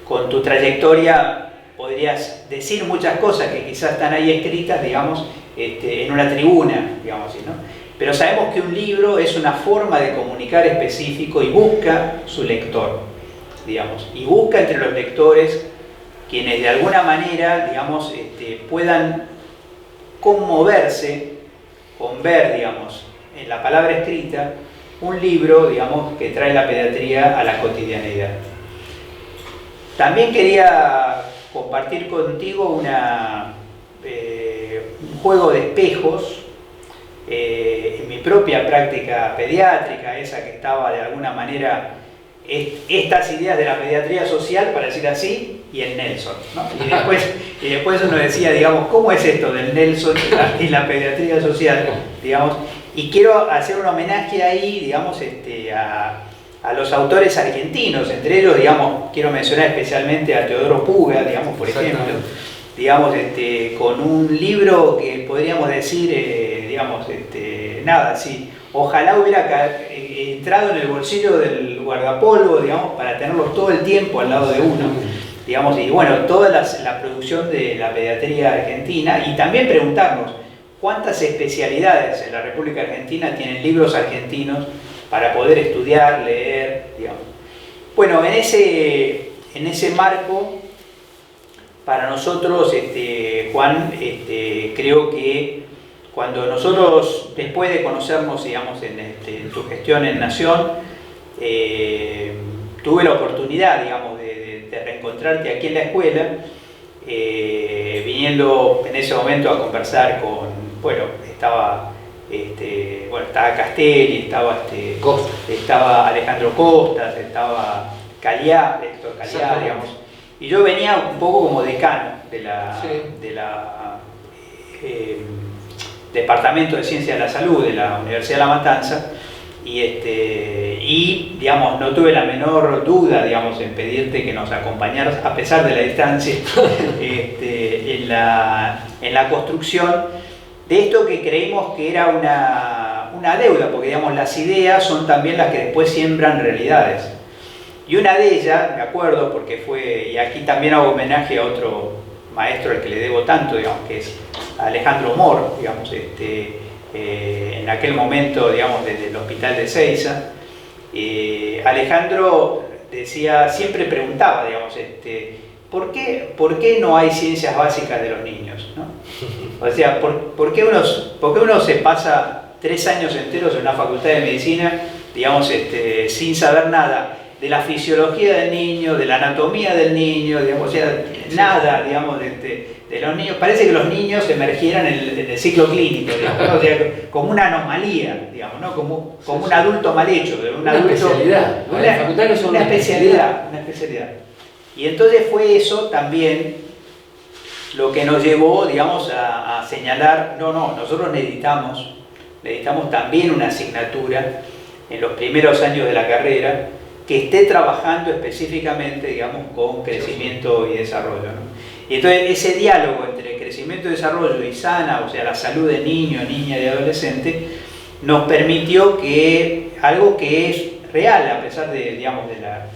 con tu trayectoria podrías decir muchas cosas que quizás están ahí escritas, digamos, en una tribuna, digamos así, ¿no? Pero sabemos que un libro es una forma de comunicar específico y busca su lector, digamos, y busca entre los lectores quienes de alguna manera, digamos, puedan conmoverse con ver, digamos, en la palabra escrita, un libro, digamos, que trae la pediatría a la cotidianeidad. También quería compartir contigo un juego de espejos en mi propia práctica pediátrica, esa que estaba de alguna manera, estas ideas de la pediatría social, para decir así, y el Nelson, ¿no? Y después uno decía, digamos, ¿cómo es esto del Nelson y la pediatría social? Digamos, y quiero hacer un homenaje ahí, digamos, a los autores argentinos, entre ellos, digamos, quiero mencionar especialmente a Teodoro Puga, digamos, por ejemplo, digamos, con un libro que podríamos decir, digamos, nada, sí, ojalá hubiera entrado en el bolsillo del guardapolvo, digamos, para tenerlo todo el tiempo al lado de uno, digamos, y bueno, toda la producción de la pediatría argentina, y también preguntarnos cuántas especialidades en la República Argentina tienen libros argentinos para poder estudiar, leer, digamos. Bueno, en ese marco, para nosotros, Juan, creo que cuando nosotros, después de conocernos, digamos, en tu gestión en Nación, tuve la oportunidad, digamos, de reencontrarte aquí en la escuela, viniendo en ese momento a conversar con, bueno, estaba Castelli, estaba Alejandro Costas, estaba Héctor Caliá, digamos, y yo venía un poco como decano de la Departamento de Ciencia de la Salud de la Universidad de La Matanza, y digamos, no tuve la menor duda, digamos, en pedirte que nos acompañaras, a pesar de la distancia, en la construcción de esto que creímos que era una deuda, porque digamos, las ideas son también las que después siembran realidades. Y una de ellas, me acuerdo, porque fue, y aquí también hago homenaje a otro maestro al que le debo tanto, digamos, que es Alejandro Mor, digamos, en aquel momento, digamos, desde el hospital de Ezeiza. Alejandro decía, siempre preguntaba, digamos, ¿por qué no hay ciencias básicas de los niños, ¿no? O sea, ¿por qué uno se pasa 3 años enteros en una facultad de medicina, digamos, sin saber nada de la fisiología del niño, de la anatomía del niño, digamos, o sea, nada, digamos, de los niños? Parece que los niños emergieran en el ciclo clínico, digamos, ¿no? O sea, como una anomalía, digamos, ¿no? Como un adulto mal hecho, una especialidad, ¿no? Una especialidad. Y entonces fue eso también lo que nos llevó, digamos, a señalar, nosotros necesitamos también una asignatura en los primeros años de la carrera que esté trabajando específicamente, digamos, con crecimiento y desarrollo, ¿no? Y entonces ese diálogo entre crecimiento y desarrollo y sana, o sea, la salud de niño, niña y adolescente, nos permitió que algo que es real, a pesar de, digamos, de la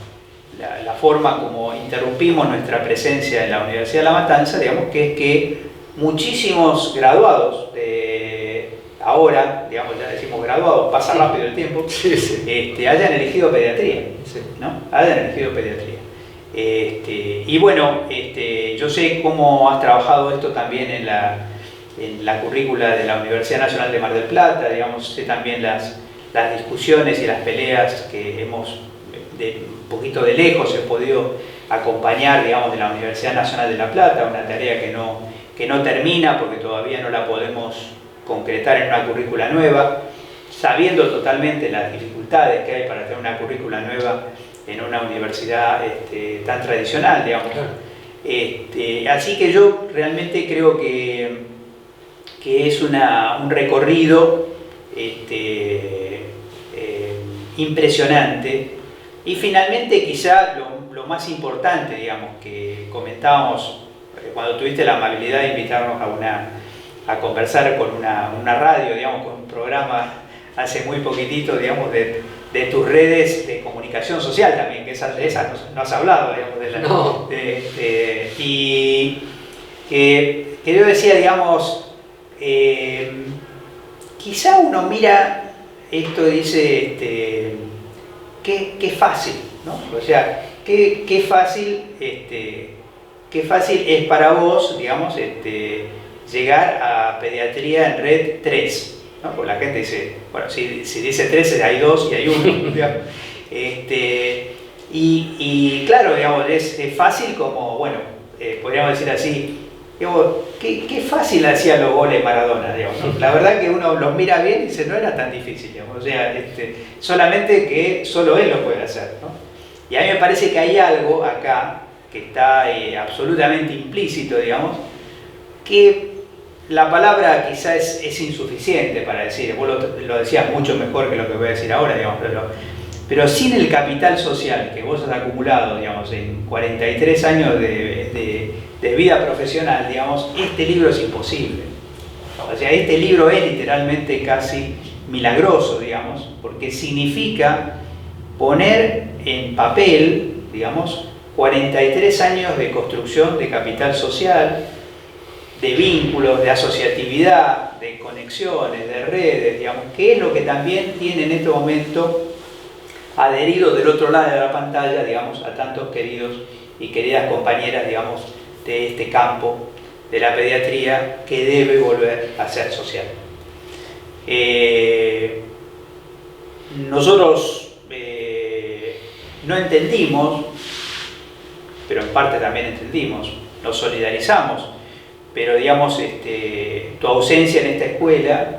forma como interrumpimos nuestra presencia en la Universidad de La Matanza, digamos, que es que muchísimos graduados, ahora, digamos, ya decimos graduados, pasa rápido el tiempo, hayan elegido pediatría, ¿no? Hayan elegido pediatría. Y bueno, yo sé cómo has trabajado esto también en la currícula de la Universidad Nacional de Mar del Plata, digamos, sé también las discusiones y las peleas que hemos, un poquito de lejos, he podido acompañar, digamos, de la Universidad Nacional de La Plata, una tarea que no termina porque todavía no la podemos concretar en una currícula nueva, sabiendo totalmente las dificultades que hay para tener una currícula nueva en una universidad tan tradicional, digamos. Así que yo realmente creo que es un recorrido impresionante. Y finalmente, quizá lo más importante, digamos, que comentábamos cuando tuviste la amabilidad de invitarnos a conversar con una radio, digamos, con un programa hace muy poquitito, digamos, de tus redes de comunicación social también, que de esas no has hablado, digamos, y que yo decía, digamos, quizá uno mira esto y dice, qué fácil, ¿no? O sea, qué fácil es para vos, digamos, llegar a pediatría en red 3, ¿no? Porque la gente dice, bueno, si dice 3 hay 2 y hay 1, digamos. Y claro, digamos, es fácil como, bueno, podríamos decir así, digamos, qué fácil hacía los goles Maradona, digamos, ¿no? La verdad que uno los mira bien y dice, no era tan difícil, digamos, o sea, solamente que solo él lo puede hacer, ¿no? Y a mí me parece que hay algo acá que está absolutamente implícito, digamos, que la palabra quizás es insuficiente para decir, vos lo decías mucho mejor que lo que voy a decir ahora, digamos, pero sin el capital social que vos has acumulado, digamos, en 43 años de vida profesional, digamos, este libro es imposible. O sea, este libro es literalmente casi milagroso, digamos, porque significa poner en papel, digamos, 43 años de construcción de capital social, de vínculos, de asociatividad, de conexiones, de redes, digamos, que es lo que también tiene en este momento adherido del otro lado de la pantalla, digamos, a tantos queridos y queridas compañeras, digamos, de este campo de la pediatría que debe volver a ser social. Nosotros no entendimos, pero en parte también entendimos, nos solidarizamos, pero digamos, tu ausencia en esta escuela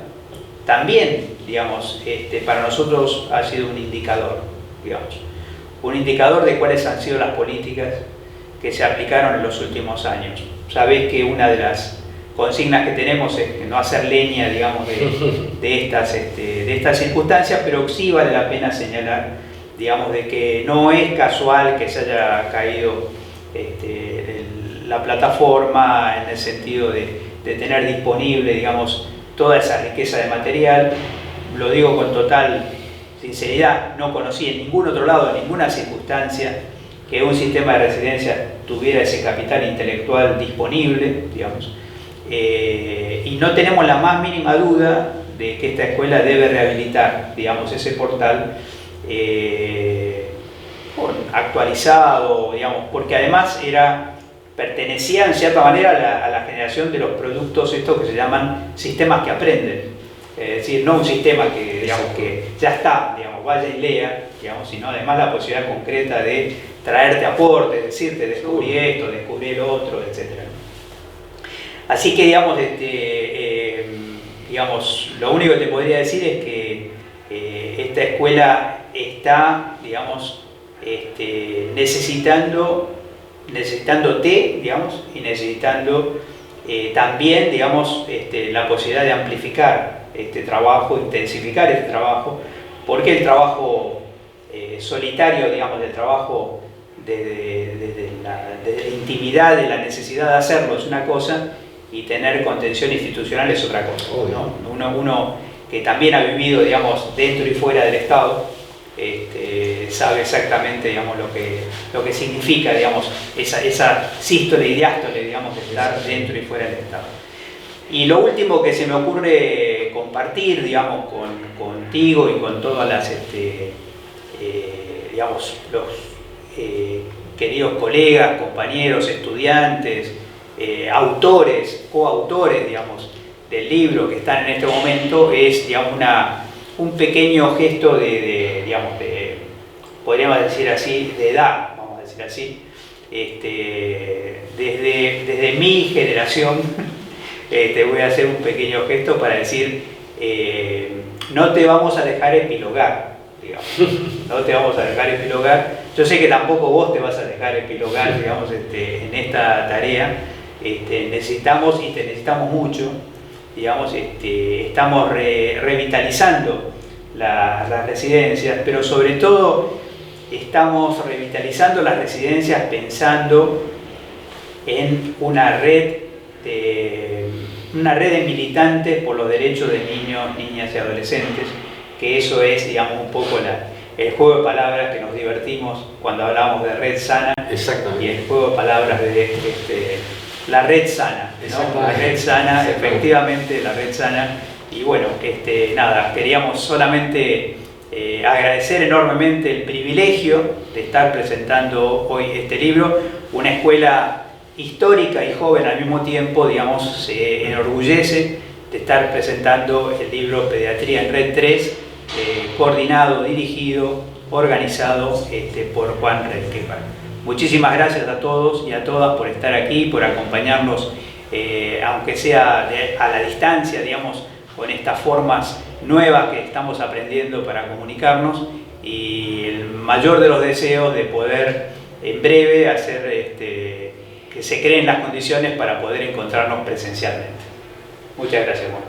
también, digamos, para nosotros ha sido un indicador, digamos, un indicador de cuáles han sido las políticas que se aplicaron en los últimos años. Sabés que una de las consignas que tenemos es no hacer leña, digamos, de estas circunstancias, pero sí vale la pena señalar, digamos, de que no es casual que se haya caído la plataforma en el sentido de tener disponible, digamos, toda esa riqueza de material. Lo digo con total sinceridad, no conocí en ningún otro lado, en ninguna circunstancia, que un sistema de residencia tuviera ese capital intelectual disponible, digamos, y no tenemos la más mínima duda de que esta escuela debe rehabilitar, digamos, ese portal actualizado, digamos, porque además pertenecía en cierta manera a la generación de los productos estos que se llaman sistemas que aprenden, es decir, no un sistema que, digamos, que ya está, digamos, vaya y lea, digamos, sino además la posibilidad concreta de traerte aportes, decirte descubrí esto, descubrí el otro, etc. Así que, digamos, digamos, lo único que te podría decir es que esta escuela está, digamos, necesitándote, digamos, y necesitando también, digamos, la posibilidad de amplificar este trabajo, intensificar este trabajo, porque el trabajo solitario, digamos, del trabajo desde la intimidad, de la necesidad de hacerlo es una cosa, y tener contención institucional es otra cosa, ¿no? Uno que también ha vivido, digamos, dentro y fuera del Estado, sabe exactamente, digamos, lo que significa, digamos, esa sístole y diástole, digamos, de estar dentro y fuera del Estado. Y lo último que se me ocurre compartir, digamos, contigo y con todas las, digamos, los queridos colegas, compañeros, estudiantes, autores, coautores, digamos, del libro que están en este momento, es, digamos, un pequeño gesto digamos, podríamos decir así, de edad, vamos a decir así, desde mi generación, voy a hacer un pequeño gesto para decir, no te vamos a dejar epilogar, digamos, no te vamos a dejar epilogar. Yo sé que tampoco vos te vas a dejar epilogar, digamos, en esta tarea. Necesitamos y te necesitamos mucho, digamos, estamos revitalizando las residencias, pero sobre todo estamos revitalizando las residencias pensando en una red de militantes por los derechos de niños, niñas y adolescentes, que eso es, digamos, un poco el juego de palabras que nos divertimos cuando hablamos de red sana. Exactamente. Y el juego de palabras de la red sana, ¿no? La red sana, efectivamente, la red sana. Y bueno, nada, queríamos solamente agradecer enormemente el privilegio de estar presentando hoy este libro. Una escuela histórica y joven al mismo tiempo, digamos, se enorgullece de estar presentando el libro Pediatría en Red 3, coordinado, dirigido, organizado por Juan Reichenbach. Muchísimas gracias a todos y a todas por estar aquí, por acompañarnos, aunque sea a la distancia, digamos, con estas formas nuevas que estamos aprendiendo para comunicarnos, y el mayor de los deseos de poder en breve hacer que se creen las condiciones para poder encontrarnos presencialmente. Muchas gracias, Juan.